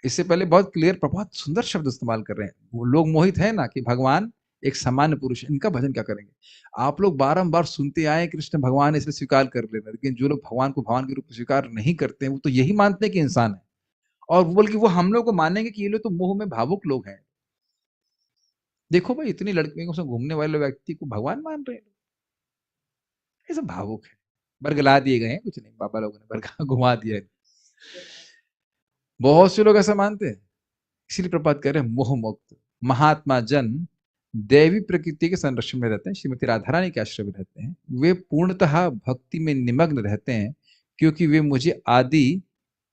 इससे पहले बहुत क्लियर, बहुत सुंदर शब्द इस्तेमाल कर रहे हैं। वो लोग मोहित है ना कि भगवान एक सामान्य पुरुष है, इनका भजन क्या करेंगे। आप लोग बारंबार सुनते आए कृष्ण भगवान है, इसलिए स्वीकार कर लेना, लेकिन जो लोग भगवान को भगवान के रूप में स्वीकार नहीं करते हैं, वो तो यही मानते हैं कि इंसान है, और बल्कि वो हम लोग को मानेंगे कि ये लोग तो मोह में भावुक लोग हैं। देखो भाई, इतनी लड़कियों से घूमने वाले व्यक्ति को भगवान मान रहे हैं, ये सब भावुक है, बरगला दिए गए हैं, कुछ नहीं, बाबा लोगों ने बरगला घुमा दिया है। बहुत से लोग ऐसा मानते हैं, इसीलिए प्रपात कह रहे हैं मोह मुक्त महात्मा जन दैवी प्रकृति के संरक्षण में रहते हैं, श्रीमती राधा रानी के आश्रय में रहते हैं, वे पूर्णतः भक्ति में निमग्न रहते हैं, क्योंकि वे मुझे आदि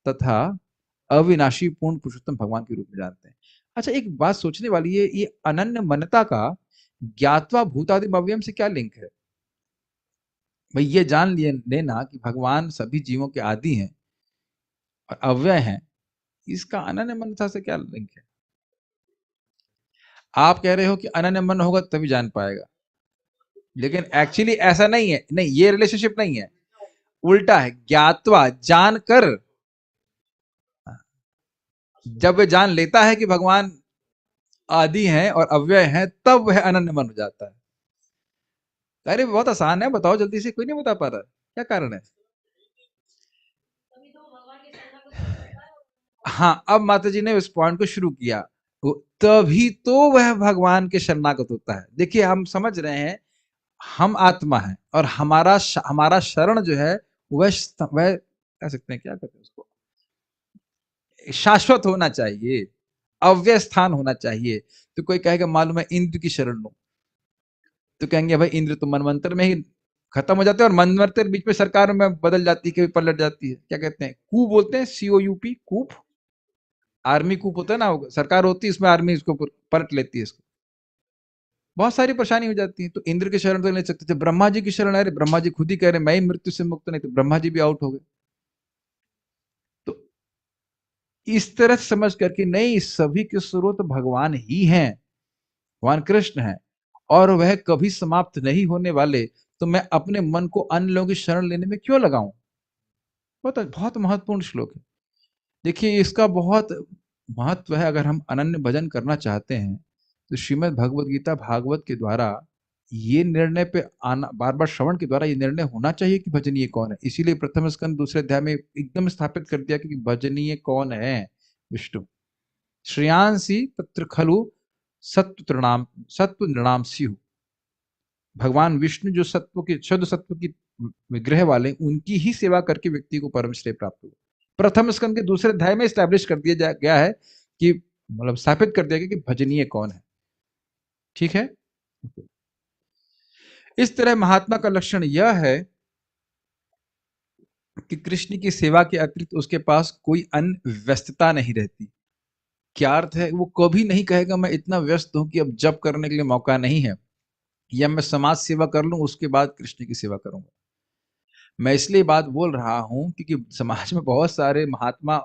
तथा अविनाशी पूर्ण पुरुषोत्तम भगवान के रूप में जानते हैं। अच्छा, एक बात सोचने वाली है, ये अनन्य मनता का ज्ञात्वा भूतादि अव्ययम से क्या लिंक है। भाई ये जान लिए लेना कि भगवान सभी जीवों के आदि हैं और अव्यय हैं, इसका अनन्य मनता से क्या लिंक है। आप कह रहे हो कि अनन्य मन होगा तभी जान पाएगा, लेकिन एक्चुअली ऐसा नहीं है, नहीं, ये रिलेशनशिप नहीं है, उल्टा है, ज्ञातवा जानकर। जब वह जान लेता है कि भगवान आदि हैं और अव्यय हैं, तब वह अनन्य मन हो जाता है। अरे बहुत आसान है, बताओ जल्दी से, कोई नहीं बता पा रहा, क्या कारण है। हाँ, अब माता जी ने उस पॉइंट को शुरू किया, तभी तो वह भगवान के शरणागत होता है। देखिए, हम समझ रहे हैं हम आत्मा है और हमारा शरण जो है वह कह सकते हैं, क्या कहते हैं उसको, शाश्वत होना चाहिए, अव्यय स्थान होना चाहिए। तो कोई कहेगा मालूम है इंद्र की शरण लो, तो कहेंगे भाई इंद्र तो मनवंतर में ही खत्म हो जाते हैं, और मनवंतर बीच में सरकार में बदल जाती है, कभी पलट जाती है, क्या कहते हैं, कूप बोलते हैं, COUP, कूप, आर्मी कूप होता है ना, सरकार होती है, इसमें आर्मी इसको पलट लेती है इसको, बहुत सारी परेशानी हो जाती है। तो इंद्र की शरण तो ले सकते थे, ब्रह्मा जी की शरण, अरे ब्रह्मा जी खुद ही कह रहे मैं ही मृत्यु से मुक्त नहीं, तो ब्रह्मा जी भी आउट हो गए। तो इस तरह से समझ करके नहीं, सभी के स्रोत भगवान ही हैं, भगवान कृष्ण है, और वह कभी समाप्त नहीं होने वाले, तो मैं अपने मन को अन्य लोगों की शरण लेने में क्यों लगाऊं। बहुत बहुत महत्वपूर्ण श्लोक है। देखिए, इसका बहुत महत्व है। अगर हम अनन्य भजन करना चाहते हैं तो श्रीमद् भगवद गीता भागवत के द्वारा ये निर्णय पे आना, बार बार श्रवण के द्वारा ये निर्णय होना चाहिए कि भजनीय कौन है। इसीलिए प्रथम स्कंद दूसरे अध्याय में एकदम स्थापित कर दिया कि भजनीय कौन है, विष्णु। श्रेयांसी तत्र खलु सत्व नृणाम स्युः। भगवान विष्णु जो सत्व के, शुद्ध सत्व की विग्रह वाले, उनकी ही सेवा करके व्यक्ति को परम श्रेय प्राप्त हुआ। प्रथम स्कंद के दूसरे अध्याय में स्टैब्लिश कर दिया गया है कि, मतलब स्थापित कर दिया गया कि भजनीय कौन है। ठीक है, इस तरह महात्मा का लक्षण यह है कि कृष्ण की सेवा के अतिरिक्त उसके पास कोई अन्य व्यस्तता नहीं रहती। क्या अर्थ है, वो कभी नहीं कहेगा मैं इतना व्यस्त हूं कि अब जप करने के लिए मौका नहीं है, या मैं समाज सेवा कर लूं उसके बाद कृष्ण की सेवा करूंगा। मैं इसलिए बात बोल रहा हूं क्योंकि समाज में बहुत सारे महात्मा,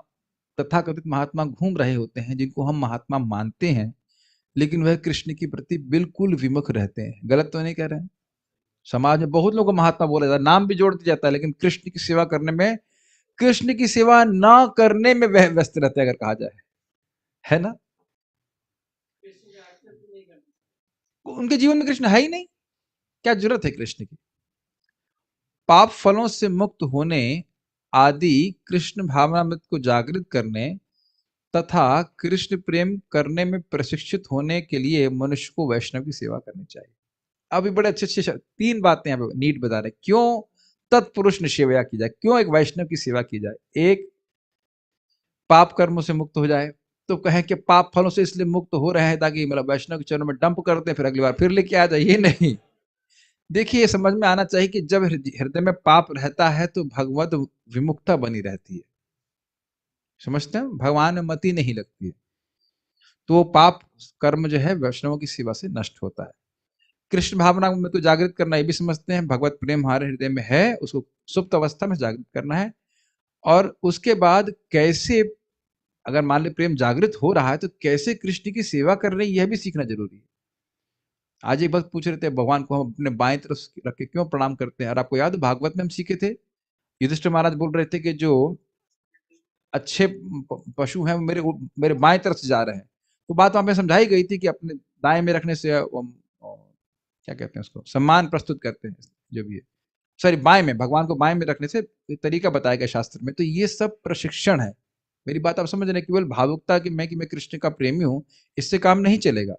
तथाकथित महात्मा घूम रहे होते हैं, जिनको हम महात्मा मानते हैं, लेकिन वह कृष्ण के प्रति बिल्कुल विमुख रहते हैं। गलत तो नहीं कह रहे हैं। समाज में बहुत लोगों को महात्मा बोला जाता है, नाम भी जोड़ दिया जाता है, लेकिन कृष्ण की सेवा करने में, कृष्ण की सेवा ना करने में वह व्यस्त रहते हैं, अगर कहा जाए, है ना। उनके जीवन में कृष्ण है ही नहीं, क्या जरूरत है कृष्ण की। पाप फलों से मुक्त होने आदि कृष्ण भावनामृत को जागृत करने तथा कृष्ण प्रेम करने में प्रशिक्षित होने के लिए मनुष्य को वैष्णव की सेवा करनी चाहिए। अभी बड़े अच्छे अच्छे तीन बातें यहाँ पे नीट बता रहे, क्यों तत्पुरुष ने सेवा की जाए, क्यों एक वैष्णव की सेवा की जाए। एक, पाप कर्मों से मुक्त हो जाए, तो कहें कि पाप फलों से इसलिए मुक्त हो रहे हैं ताकि, मतलब वैष्णव के चरणों में डंप करते हैं, फिर अगली बार फिर लेके आ जाए, ये नहीं। देखिए, ये समझ में आना चाहिए कि जब हृदय में पाप रहता है तो भगवत विमुखता बनी रहती है, समझते हैं, भगवान में मति नहीं लगती है, तो वो पाप कर्म जो है वैष्णवों की सेवा से नष्ट होता है। कृष्ण भावना में तो जागृत करना, ये भी समझते हैं भगवत प्रेम हमारे हृदय में है, उसको सुप्त अवस्था में जागृत करना है, और उसके बाद कैसे, अगर मान ली प्रेम जागृत हो रहा है तो कैसे कृष्ण की सेवा कर रहे हैं, यह भी सीखना जरूरी है। आज एक भक्त पूछ रहे थे भगवान को हम अपने बाएं तरफ रख के क्यों प्रणाम करते हैं, और आपको याद है भागवत में हम सीखे थे, युधिष्ठिर महाराज बोल रहे थे कि जो अच्छे पशु हैं वो मेरे मेरे बाएं तरफ से जा रहे हैं। तो बात वहां पे समझाई गई थी कि अपने दाएं में रखने से क्या कहते हैं उसको, सम्मान प्रस्तुत करते हैं जो भी है, सॉरी बाएं में, भगवान को बाएं में रखने से तरीका बताया गया शास्त्र में। तो ये सब प्रशिक्षण है। मेरी बात आप समझ रहे हैं, केवल भावुकता कि मैं कृष्ण का प्रेमी हूं, इससे काम नहीं चलेगा।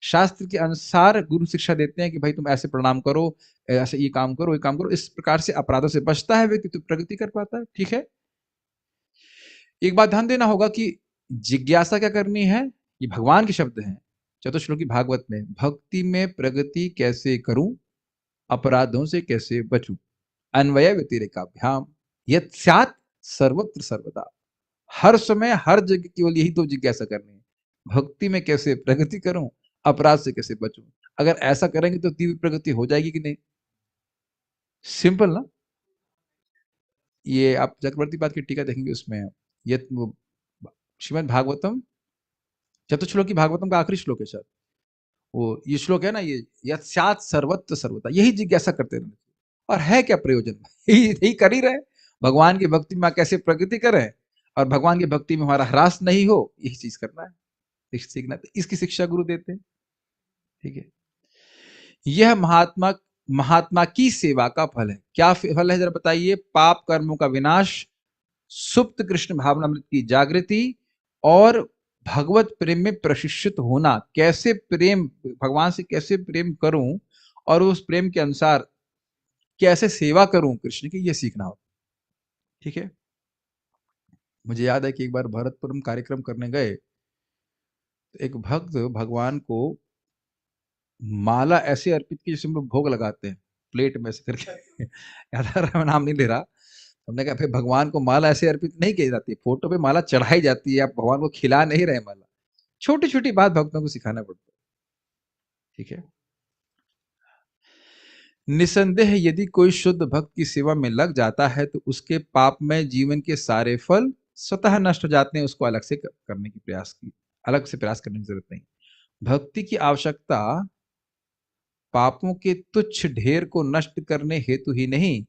शास्त्र के अनुसार गुरु शिक्षा देते हैं कि भाई तुम ऐसे प्रणाम करो, ऐसे ये काम करो, ये काम करो। इस प्रकार से अपराधों से बचता है व्यक्ति, तो प्रगति कर पाता है। ठीक है, एक बात ध्यान देना होगा कि जिज्ञासा क्या करनी है, ये भगवान के शब्द हैं चतुश्लोकी भागवत में, भक्ति में प्रगति कैसे करूं, अपराधों से कैसे बचूं, अन्वय व्यतिरेकाभ्याम यत् स्यात् सर्वत्र सर्वदा। हर समय हर जगह केवल यही तो जिज्ञासा करनी है, भक्ति में कैसे प्रगति करूं, अपराध से कैसे बचूं। अगर ऐसा करेंगे तो तीव्र प्रगति हो जाएगी कि नहीं? सिंपल ना। ये आप चक्रवर्ती पाद की टीका देखेंगे, उसमें ये श्रीमद् भागवतम चतुश्लोकी भागवतम का आखिरी श्लोक है शायद, वो ये श्लोक है ना, ये यत् सर्वत्र सर्वदा, यही जिज्ञासा करते रहना। और है क्या प्रयोजन? यही कर ही रहे, भगवान की भक्ति में कैसे प्रगति करें और भगवान की भक्ति में हमारा ह्रास नहीं हो, यही चीज करना है, सीखना। इसकी शिक्षा गुरु देते हैं। ठीक है, यह महात्मा की सेवा का फल है। क्या फल है जरा बताइए? पाप कर्मों का विनाश, सुप्त कृष्ण भावनामृत की जागृति और भगवत प्रेम में प्रशिक्षित होना। कैसे प्रेम, भगवान से कैसे प्रेम करूं और उस प्रेम के अनुसार कैसे सेवा करूं कृष्ण की, यह सीखना हो। ठीक है, मुझे याद है कि एक बार भरतपुरम कार्यक्रम करने गए, तो एक भक्त भगवान को माला ऐसे अर्पित की जैसे हम लोग भोग लगाते हैं, प्लेट में ऐसे करके याद आ रहा है, मैं नाम नहीं ले रहा। हमने कहा फिर भगवान को माला ऐसे अर्पित नहीं की जाती, फोटो पे माला चढ़ाई जाती है, आप भगवान को खिला नहीं रहे माला। छोटी छोटी बात भक्तों को सिखाना पड़ता है। ठीक है, निसंदेह यदि कोई शुद्ध भक्त की सेवा में लग जाता है तो उसके पापमय जीवन के सारे फल स्वतः नष्ट हो जाते हैं। उसको अलग से करने की अलग से प्रयास करने की जरूरत नहीं। भक्ति की आवश्यकता पापों के तुच्छ ढेर को नष्ट करने हेतु ही नहीं,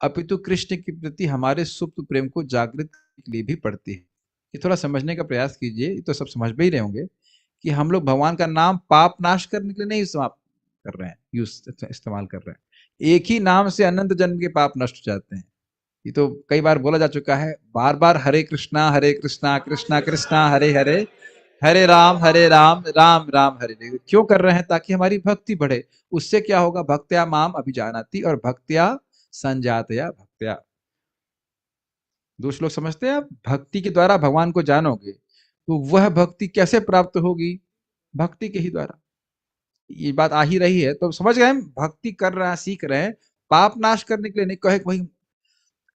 अपितु कृष्ण के प्रति हमारे सुप्त प्रेम को जागृत करने के लिए भी पड़ती है। ये थोड़ा समझने का प्रयास कीजिए, ये तो सब समझ में ही रहे होंगे कि हम लोग भगवान का नाम पाप नाश करने के लिए नहीं समाप्त कर रहे हैं, इस्तेमाल कर रहे हैं। एक ही नाम से अनंत जन्म के पाप नष्ट हो जाते हैं। ये तो कई बार बोला जा चुका है, बार बार हरे कृष्णा कृष्णा कृष्णा हरे हरे, हरे राम राम राम हरे हरे। क्यों कर रहे हैं? ताकि हमारी भक्ति बढ़े। उससे क्या होगा? भक्त्या माम अभिजानाति और भक्त्या संजातया भक्त्या। दूसरे लोग समझते हैं आप भक्ति के द्वारा भगवान को जानोगे, तो वह भक्ति कैसे प्राप्त होगी? भक्ति के ही द्वारा। ये बात आ ही रही है, तो समझ गए हम भक्ति कर रहे हैं, सीख रहे हैं, पाप नाश करने के लिए नहीं। कहे भाई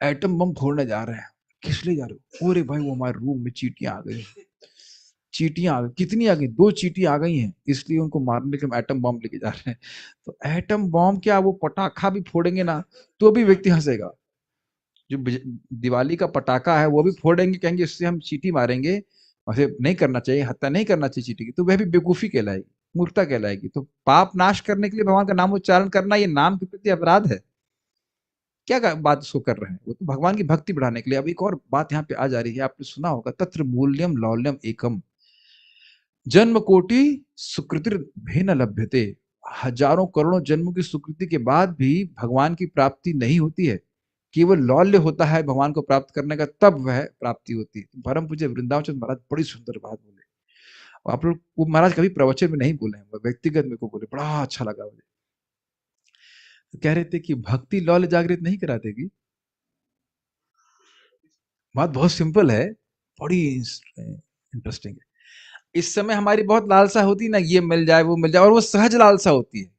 एटम बम फोड़ने जा रहे हैं, किस लिए जा रहे हो? अरे भाई वो हमारे रूम में चींटियां आ गई, चींटियां आ गई। कितनी आ गई? 2 चींटियां आ गई हैं, इसलिए उनको मारने के हम एटम बम लेके जा रहे हैं। तो एटम बम क्या, वो पटाखा भी फोड़ेंगे ना तो भी व्यक्ति हंसेगा। जो दिवाली का पटाखा है वो भी फोड़ेंगे, कहेंगे इससे हम चींटी मारेंगे, वैसे नहीं करना चाहिए, हत्या नहीं करना चाहिए चींटी की, तो वह भी बेवकूफी कहलाएगी, मूर्खता कहलाएगी। तो पाप नाश करने के लिए भगवान का नाम उच्चारण करना, ये नाम के प्रति अपराध है। क्या बात उसको कर रहे हैं? वो तो भगवान की भक्ति बढ़ाने के लिए। अब एक और बात यहाँ पे आ जा रही है, आपने सुना होगा, तत्र मूल्यम लौल्यम एकम, जन्म कोटि सुकृतिर भेन लभ्यते। हजारों करोड़ों जन्मों की सुकृति के बाद भी भगवान की प्राप्ति नहीं होती है, केवल लौल्य होता है भगवान को प्राप्त करने का, तब वह प्राप्ति होती है। परम पूज्य वृंदावन चंद्र महाराज बड़ी सुंदर बात बोले, आप लोग, वो महाराज कभी प्रवचन में नहीं बोले, व्यक्तिगत में को बोले, बड़ा अच्छा लगा मुझे। तो कह रहे थे कि भक्ति लौल्य जागृत नहीं करा देगी। बात बहुत सिंपल है, बड़ी इंटरेस्टिंग है। इस समय हमारी बहुत लालसा होती है ना, ये मिल जाए वो मिल जाए, और वो सहज लालसा होती है।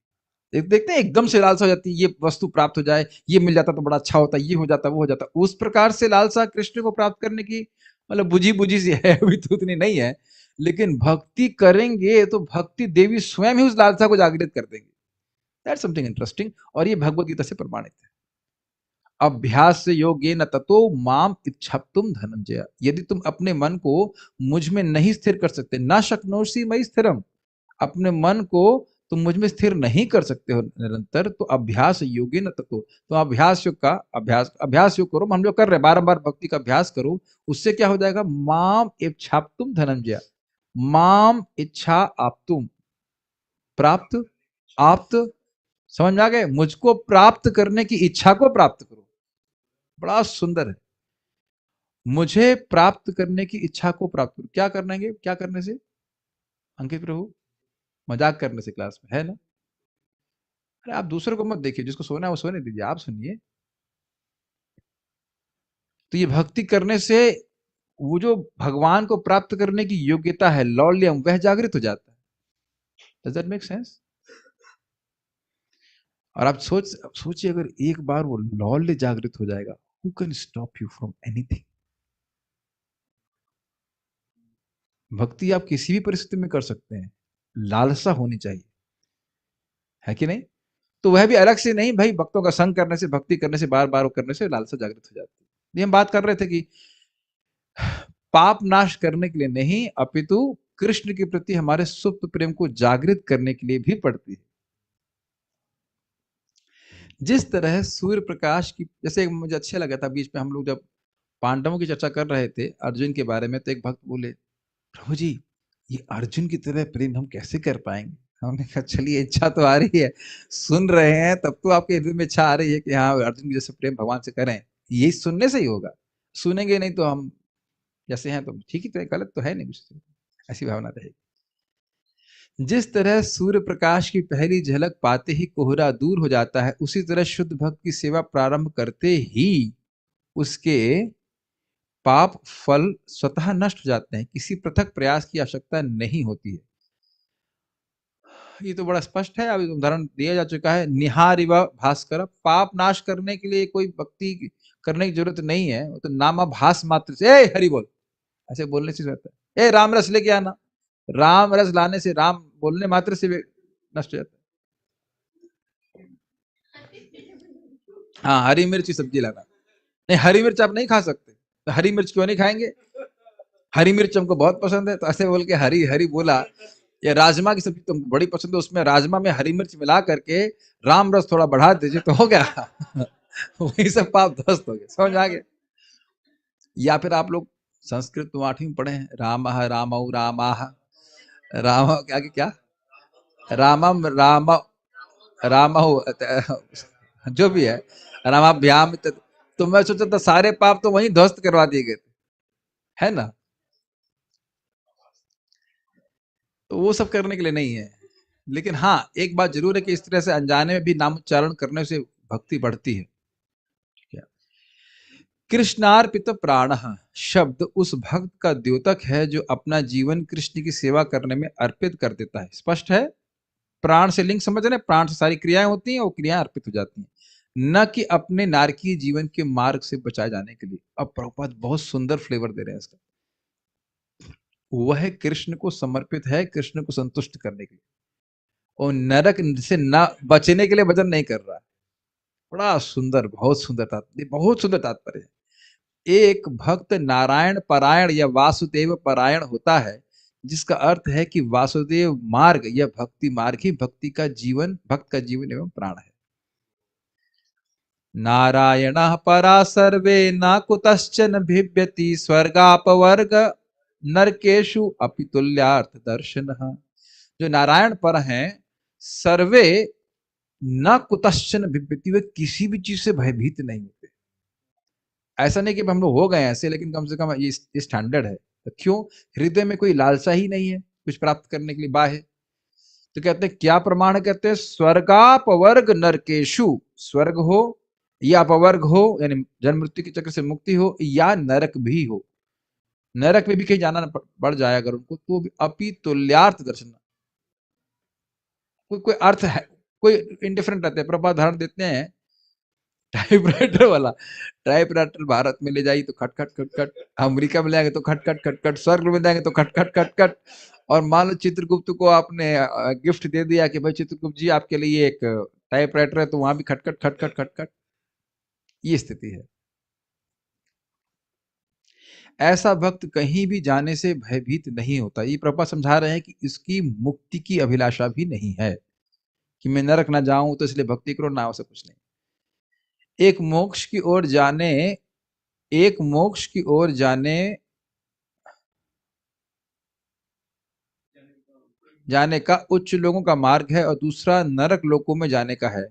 देखते हैं एकदम से लालसा हो जाती है, ये वस्तु प्राप्त हो जाए, ये मिल जाता तो बड़ा अच्छा होता, ये हो जाता वो हो जाता। उस प्रकार से लालसा कृष्ण को प्राप्त करने की मतलब बुझी बुझी सी है, अभी तो उतनी नहीं है। लेकिन भक्ति करेंगे तो भक्ति देवी स्वयं ही उस लालसा को जागृत कर देंगे। दैट्स समथिंग इंटरेस्टिंग, और ये भगवत गीता से प्रमाणित है। अभ्यास से योगे न ततो माम इच्छप्तुम धनंजय। यदि तुम अपने मन को मुझ में नहीं स्थिर कर सकते, ना शक्नोषि मयि स्थिरम, अपने मन को तुम मुझ में स्थिर नहीं कर सकते हो निरंतर, तो अभ्यास योगी न ततो, तो अभ्यास योग का अभ्यास योग करो। हम जो कर रहे हैं बारंबार भक्ति का अभ्यास करो, उससे क्या हो जाएगा, माम इच्छाप्तुम धनंजय, माम इच्छा आप्तुम, प्राप्त आप्त, समझ में आ गए, मुझको प्राप्त करने की इच्छा को प्राप्त करो। बड़ा सुंदर है, मुझे प्राप्त करने की इच्छा को प्राप्त करो। क्या करेंगे, क्या करने से अंकित प्रभु, मजाक करने से क्लास में, है ना? अरे आप दूसरों को मत देखिए, जिसको सोना है वो सोने दीजिए, आप सुनिए। तो ये भक्ति करने से वो जो भगवान को प्राप्त करने की योग्यता है, लौल्यम, वह जागृत हो जाता है। Does that make sense? और आप सोचिए अगर एक बार वो लौल्य जागृत हो जाएगा, who can stop you from anything? भक्ति आप किसी भी परिस्थिति में कर सकते हैं, लालसा होनी चाहिए, है कि नहीं? तो वह भी अलग से नहीं भाई, भक्तों का संग करने से, भक्ति करने से, बार बार करने से लालसा जागृत हो जाती है। ये हम बात कर रहे थे कि पाप नाश करने के लिए नहीं, अपितु कृष्ण के प्रति हमारे सुप्त प्रेम को जागृत करने के लिए भी पड़ती है। जिस तरह सूर्य प्रकाश की, जैसे मुझे अच्छा लगा था बीच में हम लोग जब पांडवों की चर्चा कर रहे थे अर्जुन के बारे में, तो एक भक्त बोले, प्रभु जी ये अर्जुन की तरह प्रेम हम कैसे कर पाएंगे? हमने कहा चलिए, इच्छा तो आ रही है, सुन रहे हैं तब तो आपके हृदय में इच्छा आ रही है कि हाँ अर्जुन की जैसे प्रेम भगवान से करें। यही सुनने से ही होगा, सुनेंगे नहीं तो हम जैसे हैं तो ठीक ही, तो गलत तो है नहीं कुछ, ऐसी भावना रहेगी। जिस तरह सूर्य प्रकाश की पहली झलक पाते ही कोहरा दूर हो जाता है, उसी तरह शुद्ध भक्त की सेवा प्रारंभ करते ही उसके पाप फल स्वतः नष्ट हो जाते हैं, किसी पृथक प्रयास की आवश्यकता नहीं होती है। ये तो बड़ा स्पष्ट है, अभी उदाहरण दिया जा चुका है। निहारिव भास्कर, पाप नाश करने के लिए कोई भक्ति करने की जरूरत नहीं है, तो नामाभास मात्र से, ए हरि बोल, ऐसे बोलने से रहता है। ए राम रस लेके आना, राम रस लाने से, राम बोलने मात्र से नष्ट हो जाता है। हाँ, हरी मिर्च की सब्जी लाना, नहीं हरी मिर्च आप नहीं खा सकते, तो हरी मिर्च क्यों नहीं खाएंगे? हरी मिर्च हमको बहुत पसंद है, तो ऐसे बोल के हरी हरी बोला। या राजमा की सब्जी तुमको बड़ी पसंद है, उसमें राजमा में हरी मिर्च मिला करके राम रस थोड़ा बढ़ा दीजिए तो हो गया। वही सब पाप ध्वस्त हो गए, समझ आ गया? या फिर आप लोग संस्कृत तो 8वीं में पढ़े हैं, रामः रामौ रामाः, राम क्या क्या, रामम राम रामहु, जो भी है, रामाभ्याम, तो मैं सोचा था सारे पाप तो वहीं ध्वस्त करवा दिए गए थे, है ना? तो वो सब करने के लिए नहीं है। लेकिन हाँ, एक बात जरूर है कि इस तरह से अनजाने में भी नाम उच्चारण करने से भक्ति बढ़ती है। कृष्णार्पित प्राण शब्द उस भक्त का द्योतक है जो अपना जीवन कृष्ण की सेवा करने में अर्पित कर देता है। स्पष्ट है? प्राण से लिंग समझ रहे हैं, प्राण से सारी क्रियाएं होती हैं, वो क्रियाएं अर्पित हो जाती हैं, न कि अपने नारकीय जीवन के मार्ग से बचाए जाने के लिए। अब प्रभुपाद बहुत सुंदर फ्लेवर दे रहे हैं इसका। वह कृष्ण को समर्पित है, कृष्ण को संतुष्ट करने के लिए, और नरक से न बचने के लिए भजन नहीं कर रहा है। बड़ा सुंदर, बहुत सुंदर तात्पर्य, बहुत सुंदर तात्पर्य है। एक भक्त नारायण परायण या वासुदेव परायण होता है, जिसका अर्थ है कि वासुदेव मार्ग या भक्ति मार्ग ही भक्ति का जीवन, भक्त का जीवन एवं प्राण है। नारायण परा सर्वे न कुतश्चन भिव्यति स्वर्गापवर्ग नरकेशु अपि तुल्यार्थ दर्शन। जो नारायण पर हैं, सर्वे न कुतश्चन भिव्यति, वे किसी भी चीज से भयभीत नहीं होते। ऐसा नहीं कि हम लोग हो गए ऐसे, लेकिन कम से कम ये स्टैंडर्ड है। तो क्यों? हृदय में कोई लालसा ही नहीं है कुछ प्राप्त करने के लिए बाह्य। तो कहते हैं क्या प्रमाण है? कहते हैं स्वर्गापवर्ग नरकेशु, स्वर्ग हो या अपवर्ग हो, यानी जन्म मृत्यु के चक्र से मुक्ति हो, या नरक भी हो, नरक में भी कहीं जाना पड़ जाए अगर उनको, तो अपि तुल्यार्थ दर्शन, कोई अर्थ है, कोई इंडिफरेंट रहते हैं। प्रभा धारण देते हैं टाइपराइटर वाला, टाइपराइटर भारत में ले जाइए तो खट खट खट खट, अमेरिका में ले जाएंगे तो खट खट खट खट, स्वर्ग में जाएंगे तो खट खट खट खट। और मान लो चित्रगुप्त को आपने गिफ्ट दे दिया कि भाई चित्रगुप्त जी आपके लिए एक टाइपराइटर है, तो वहां भी खट खट खट खट खट खट, ये स्थिति है। ऐसा भक्त कहीं भी जाने से भयभीत नहीं होता। ये प्रभुपाद समझा रहे हैं कि इसकी मुक्ति की अभिलाषा भी नहीं है। कि मैं नरक ना जाऊं तो इसलिए भक्ति करो, ना वैसा कुछ नहीं। एक मोक्ष की ओर जाने एक मोक्ष की ओर जाने का उच्च लोगों का मार्ग है और दूसरा नरक लोकों में जाने का है,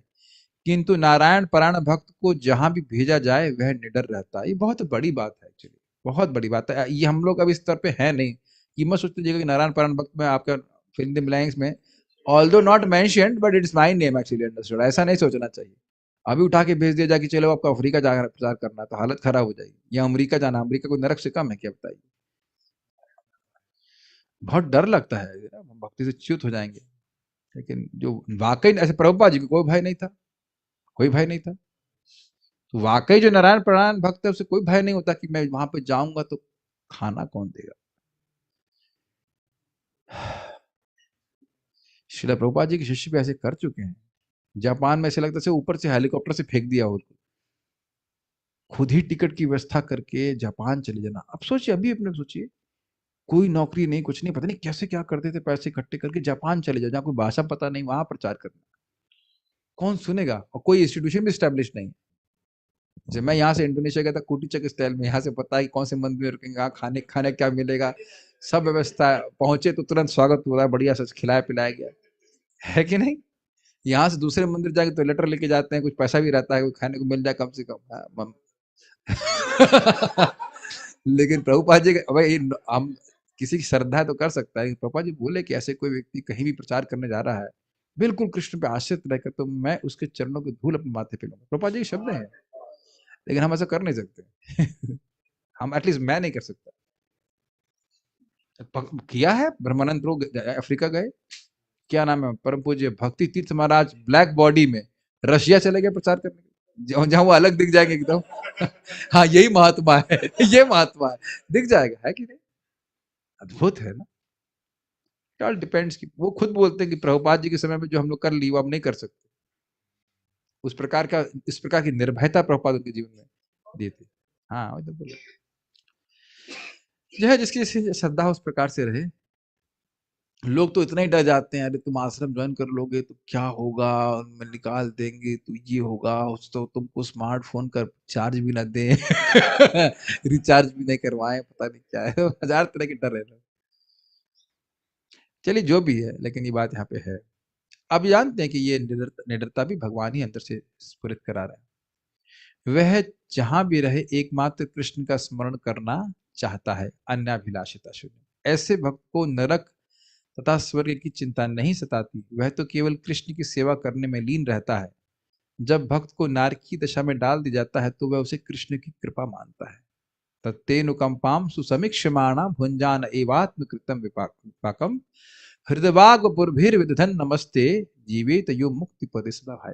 किंतु नारायण परायण भक्त को जहां भी भेजा जाए वह निडर रहता है। ये बहुत बड़ी बात है, एक्चुअली बहुत बड़ी बात है। ये हम लोग अब इस स्तर पे है नहीं कि मत सोच लीजिएगा कि नारायण परायण भक्त में आपका फिल इन द ब्लैंक्स में although not mentioned but it's my name actually understood, ऐसा नहीं सोचना चाहिए। अभी उठा के भेज दिया जाए कि चलो आपको अफ्रीका जा प्रचार करना, तो हालत खराब हो जाएगी। या अमेरिका जाना, अमेरिका कोई नरक से कम है क्या, बताइए। बहुत डर लगता है, हम भक्ति से च्युत हो जाएंगे। लेकिन जो वाकई ऐसे प्रभुपाद जी को कोई भय नहीं था, कोई भय नहीं था। तो वाकई जो नारायण प्रणायण भक्त है उसे कोई भय नहीं होता कि मैं वहां पे जाऊंगा तो खाना कौन देगा। श्रील प्रभुपाद जी के शिष्य भी ऐसे कर चुके हैं। जापान में ऐसे लगता है ऊपर से हेलीकॉप्टर से फेंक दिया हो, खुद ही टिकट की व्यवस्था करके जापान चले जाना। अब सोचिए, अभी अपने सोचिए, कोई नौकरी नहीं, कुछ नहीं, पता नहीं कैसे क्या करते थे, पैसे इकट्ठे करके जापान चले जाओ जहाँ कोई भाषा पता नहीं, वहां प्रचार करना। कौन सुनेगा, और कोई इंस्टीट्यूशन भी स्टैब्लिश नहीं। जैसे मैं यहाँ से इंडोनेशिया गया था, कुटीचक स्टाइल में, यहाँ से पता है कि कौन से मंदिर में रुकेंगे, कहाँ खाने खाने क्या मिलेगा, सब व्यवस्था। पहुंचे तो तुरंत स्वागत हो रहा है, बढ़िया से खिलाया पिलाया गया, है कि नहीं। यहाँ से दूसरे मंदिर जाके तो लेटर लेके जाते हैं, कुछ पैसा भी रहता है, कुछ खाने को मिल जाए कम से कम। लेकिन प्रभुपाद जी भाई, हम किसी की श्रद्धा है तो कर सकता है। प्रभुपाद जी बोले कि ऐसे कोई व्यक्ति कहीं भी प्रचार करने जा रहा है बिल्कुल कृष्ण पे आश्रित रहकर, तो मैं उसके चरणों की धूल अपने माथे पे लूंगा। प्रभुपाद जी के शब्द हैं, लेकिन हम ऐसा कर नहीं सकते। हम एटलीस्ट मैं नहीं कर सकता। किया है ब्रह्मानंद लोग अफ्रीका गए, क्या नाम है, परम पूज्य भक्ति तीर्थ महाराज ब्लैक बॉडी में रशिया चले गए प्रचार करने, जहां वो अलग दिख जाएंगे एकदम। हाँ यही महात्मा है, ये महात्मा है, दिख जाएगा, है कि नहीं। अद्भुत है ना। ऑल डिपेंड्स कि वो खुद बोलते हैं कि प्रभुपाद जी के समय में जो हम लोग कर ली वो अब नहीं कर सकते। उस प्रकार का, इस प्रकार की निर्भयता प्रभुपाद उनके जीवन में दी थी। हाँ वो तो बोला, जो है जिसकी श्रद्धा उस प्रकार से रहे। लोग तो इतना ही डर जाते हैं, अरे तुम आश्रम ज्वाइन कर लोगे तो क्या होगा, उनमें निकाल देंगे तो ये होगा, उस तो तुमको स्मार्टफोन कर चार्ज भी ना दे, रिचार्ज भी नहीं करवाए, पता नहीं क्या है, हजार तरह के डर है। चलिए जो भी है, लेकिन ये बात यहाँ पे है। अब जानते हैं कि ये निडरता भी भगवान ही अंदर से स्फुरित करा रहा है। वह जहां भी रहे एकमात्र कृष्ण का स्मरण करना चाहता है, अन्याभिलाषिता शून्य। ऐसे भक्त को नरक तथा स्वर्ग की चिंता नहीं सताती, वह तो केवल कृष्ण की सेवा करने में लीन रहता है। जब भक्त को नारकी दशा में डाल दिया जाता है तो वह उसे कृष्ण की कृपा मानता है। तत्तेनुकंपाम सुसमीक्षमाणा भुंजान एवात्म कृतम विपाकम हृदवाग पुरभिर्विदधन नमस्ते जीवित यो मुक्ति पदे सदा भाई।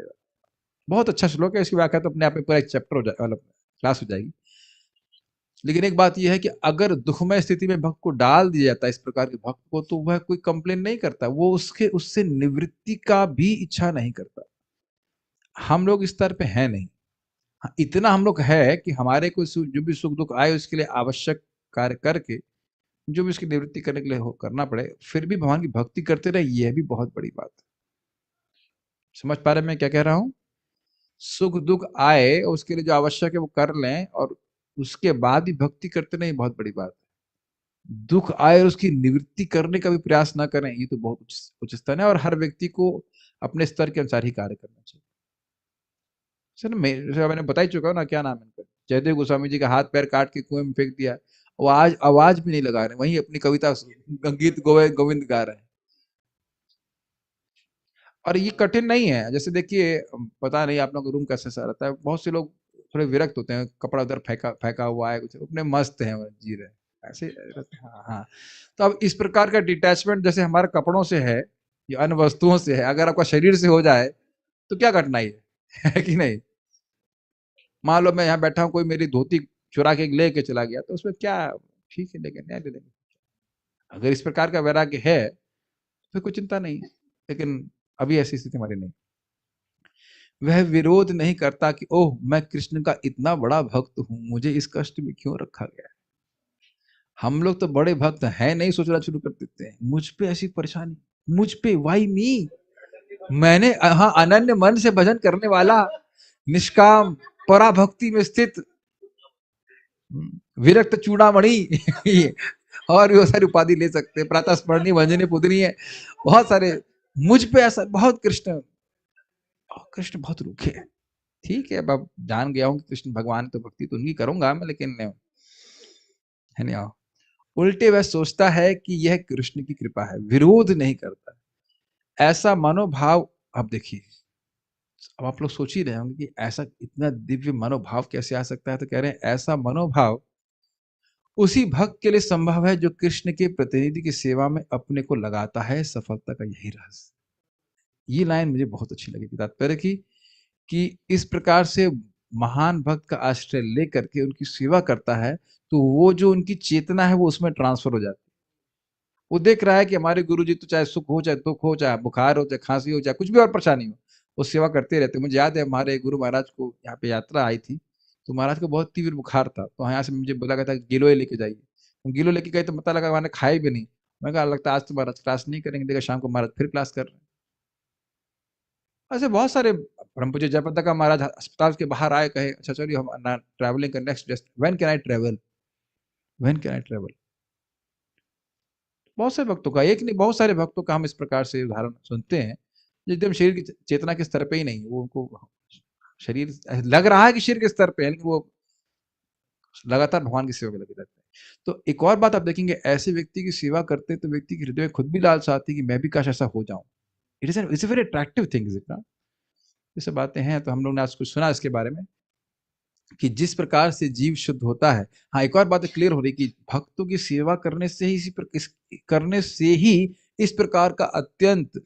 बहुत अच्छा श्लोक है, इसकी व्याख्या तो अपने आप में पूरा एक चैप्टर हो जाए, मतलब क्लास हो जाएगी। लेकिन एक बात यह है कि अगर दुखमय स्थिति में भक्त को डाल दिया जाता है, इस प्रकार के भक्त को, तो वह कोई कंप्लेन नहीं करता, वो उसके उससे निवृत्ति का भी इच्छा नहीं करता। हम लोग इस स्तर पे हैं नहीं। हाँ, इतना हम लोग है कि हमारे को जो भी सुख दुख आए उसके लिए आवश्यक कार्य करके जो भी उसकी निवृत्ति करने के लिए हो करना पड़े, फिर भी भगवान की भक्ति करते रहे, यह भी बहुत बड़ी बात है। समझ पा रहे मैं क्या कह रहा हूं। सुख दुख आए उसके लिए जो आवश्यक है वो कर लें, और उसके बाद ही भक्ति करते नहीं, बहुत बड़ी बात है। दुख आए और उसकी निवृत्ति करने का भी प्रयास ना करें, ये तो बहुत उच्च स्तर है। और हर व्यक्ति को अपने स्तर के अनुसार ही कार्य करना चाहिए। सर मैंने बता ही चुका हूँ ना, क्या नाम है इनका, जयदेव गोस्वामी जी का हाथ पैर काट के कुएं में फेंक दिया, वो आज आवाज भी नहीं लगा रहे, वहीं अपनी कविता गीत गोविंद गा रहे हैं। और ये कठिन नहीं है। जैसे देखिए, पता नहीं आप लोगों का रूम कैसे सा रहता है, बहुत से लोग थोड़े विरक्त होते हैं, कपड़ा उधर फेंका फेंका हुआ है, कुछ अपने मस्त हैं, वो जी रहे हैं, ऐसे रहते हैं। हाँ हाँ। तो अब इस प्रकार का डिटैचमेंट जैसे हमारे कपड़ों से है या अन्य वस्तुओं से है, अगर आपका शरीर से हो जाए तो क्या कठिनाई है कि नहीं। मान लो मैं यहाँ बैठा हूँ, कोई मेरी धोती चुरा के लेके चला गया, तो उसमें क्या, ठीक है, लेकिन न्याय दे देंगे। अगर इस प्रकार का वैराग्य है तो कोई चिंता नहीं है। लेकिन अभी ऐसी स्थिति हमारी नहीं। वह विरोध नहीं करता कि ओह मैं कृष्ण का इतना बड़ा भक्त हूं, मुझे इस कष्ट में क्यों रखा गया। हम लोग तो बड़े भक्त हैं नहीं, सोचना शुरू कर देते हैं मुझ पे ऐसी परेशानी, मुझ पे, वाई मी, मैंने हाँ अनन्य मन से भजन करने वाला, निष्काम पराभक्ति में स्थित, विरक्त चूड़ामणि और भी बहुत सारी उपाधि ले सकते हैं, प्रातः स्मरणी वंजनी पुदनी है, बहुत सारे। मुझ पे ऐसा बहुत कृष्ण बहुत रूखे है। ठीक है, अब जान गया हूं कि कृष्ण भगवान, तो भक्ति तो उनकी करूंगा मैं, लेकिन है नहीं। उल्टे वह सोचता है कि यह कृष्ण की कृपा है, विरोध नहीं करता। ऐसा मनोभाव, अब देखिए, अब आप लोग सोच ही रहे होंगे कि ऐसा इतना दिव्य मनोभाव कैसे आ सकता है, तो कह रहे हैं ऐसा मनोभाव उसी भक्त के लिए संभव है जो कृष्ण के प्रतिनिधि की सेवा में अपने को लगाता है, सफलता का यही रहस्य। ये लाइन मुझे बहुत अच्छी लगी थी तात्पर्य की, कि इस प्रकार से महान भक्त का आश्रय लेकर के उनकी सेवा करता है, तो वो जो उनकी चेतना है वो उसमें ट्रांसफर हो जाती है। वो देख रहा है कि हमारे गुरु जी तो चाहे सुख हो, चाहे दुख हो, चाहे बुखार हो, चाहे खांसी हो, चाहे कुछ भी और परेशानी हो, वो सेवा करते रहते। मुझे याद है हमारे गुरु महाराज को यहाँ पे यात्रा आई थी, तो महाराज को बहुत तीव्र बुखार था, तो यहाँ से मुझे बोला गया था गिलोय लेके जाइए। तो गिलो लेके गए तो पता लगा मैंने खाए भी नहीं। मैं कहा लगता है आज तो महाराज क्लास नहीं करेंगे, देखा शाम को महाराज फिर क्लास कर रहे हैं। ऐसे बहुत सारे। परम पूज्य जयप्रदा का महाराज अस्पताल के बाहर आए, कहे अच्छा चलिए हम ट्रैवलिंग का next dest, when can I travel, when can I travel. बहुत से भक्तों का, एक नहीं बहुत सारे भक्तों का हम इस प्रकार से उदाहरण सुनते हैं, एकदम शरीर की चेतना के स्तर पे ही नहीं, वो उनको शरीर लग रहा है कि शरीर के स्तर पे है, लेकिन वो लगातार भगवान की सेवा में लगे रहते हैं। तो एक और बात आप देखेंगे, ऐसे व्यक्ति की सेवा करते तो व्यक्ति के हृदय में खुद भी लालसा आती है कि मैं भी काश ऐसा हो जाऊं। It's a very attractive thing, is it not? ये सब बातें हैं। तो हम लोग ने आज कुछ सुना इसके बारे में कि जिस प्रकार से जीव शुद्ध होता है। हाँ, एक और बात क्लियर हो रही कि भक्तों की सेवा करने से ही करने से ही इस प्रकार का अत्यंत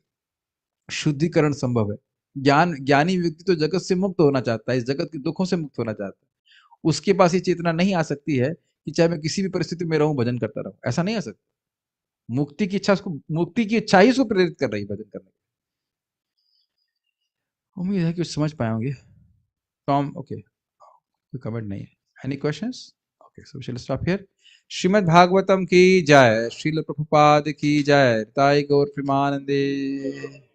शुद्धिकरण संभव है। ज्ञानी व्यक्ति तो जगत से मुक्त होना चाहता है, इस जगत के दुखों से मुक्त होना चाहता है। उसके पास ये चेतना नहीं आ सकती है कि चाहे मैं किसी भी परिस्थिति में रहूं भजन करता रहूं, ऐसा नहीं आ सकता। मुक्ति की इच्छा ही उसको प्रेरित कर रही है भजन करने की। उम्मीद है कि समझ पाए होंगे। टॉम, ओके, कोई कमेंट नहीं है। Any questions? Okay, so we shall stop here. Srimad Bhagavatam की जय, श्रील प्रभुपाद की जय, ताई गौर प्रेमानंदे।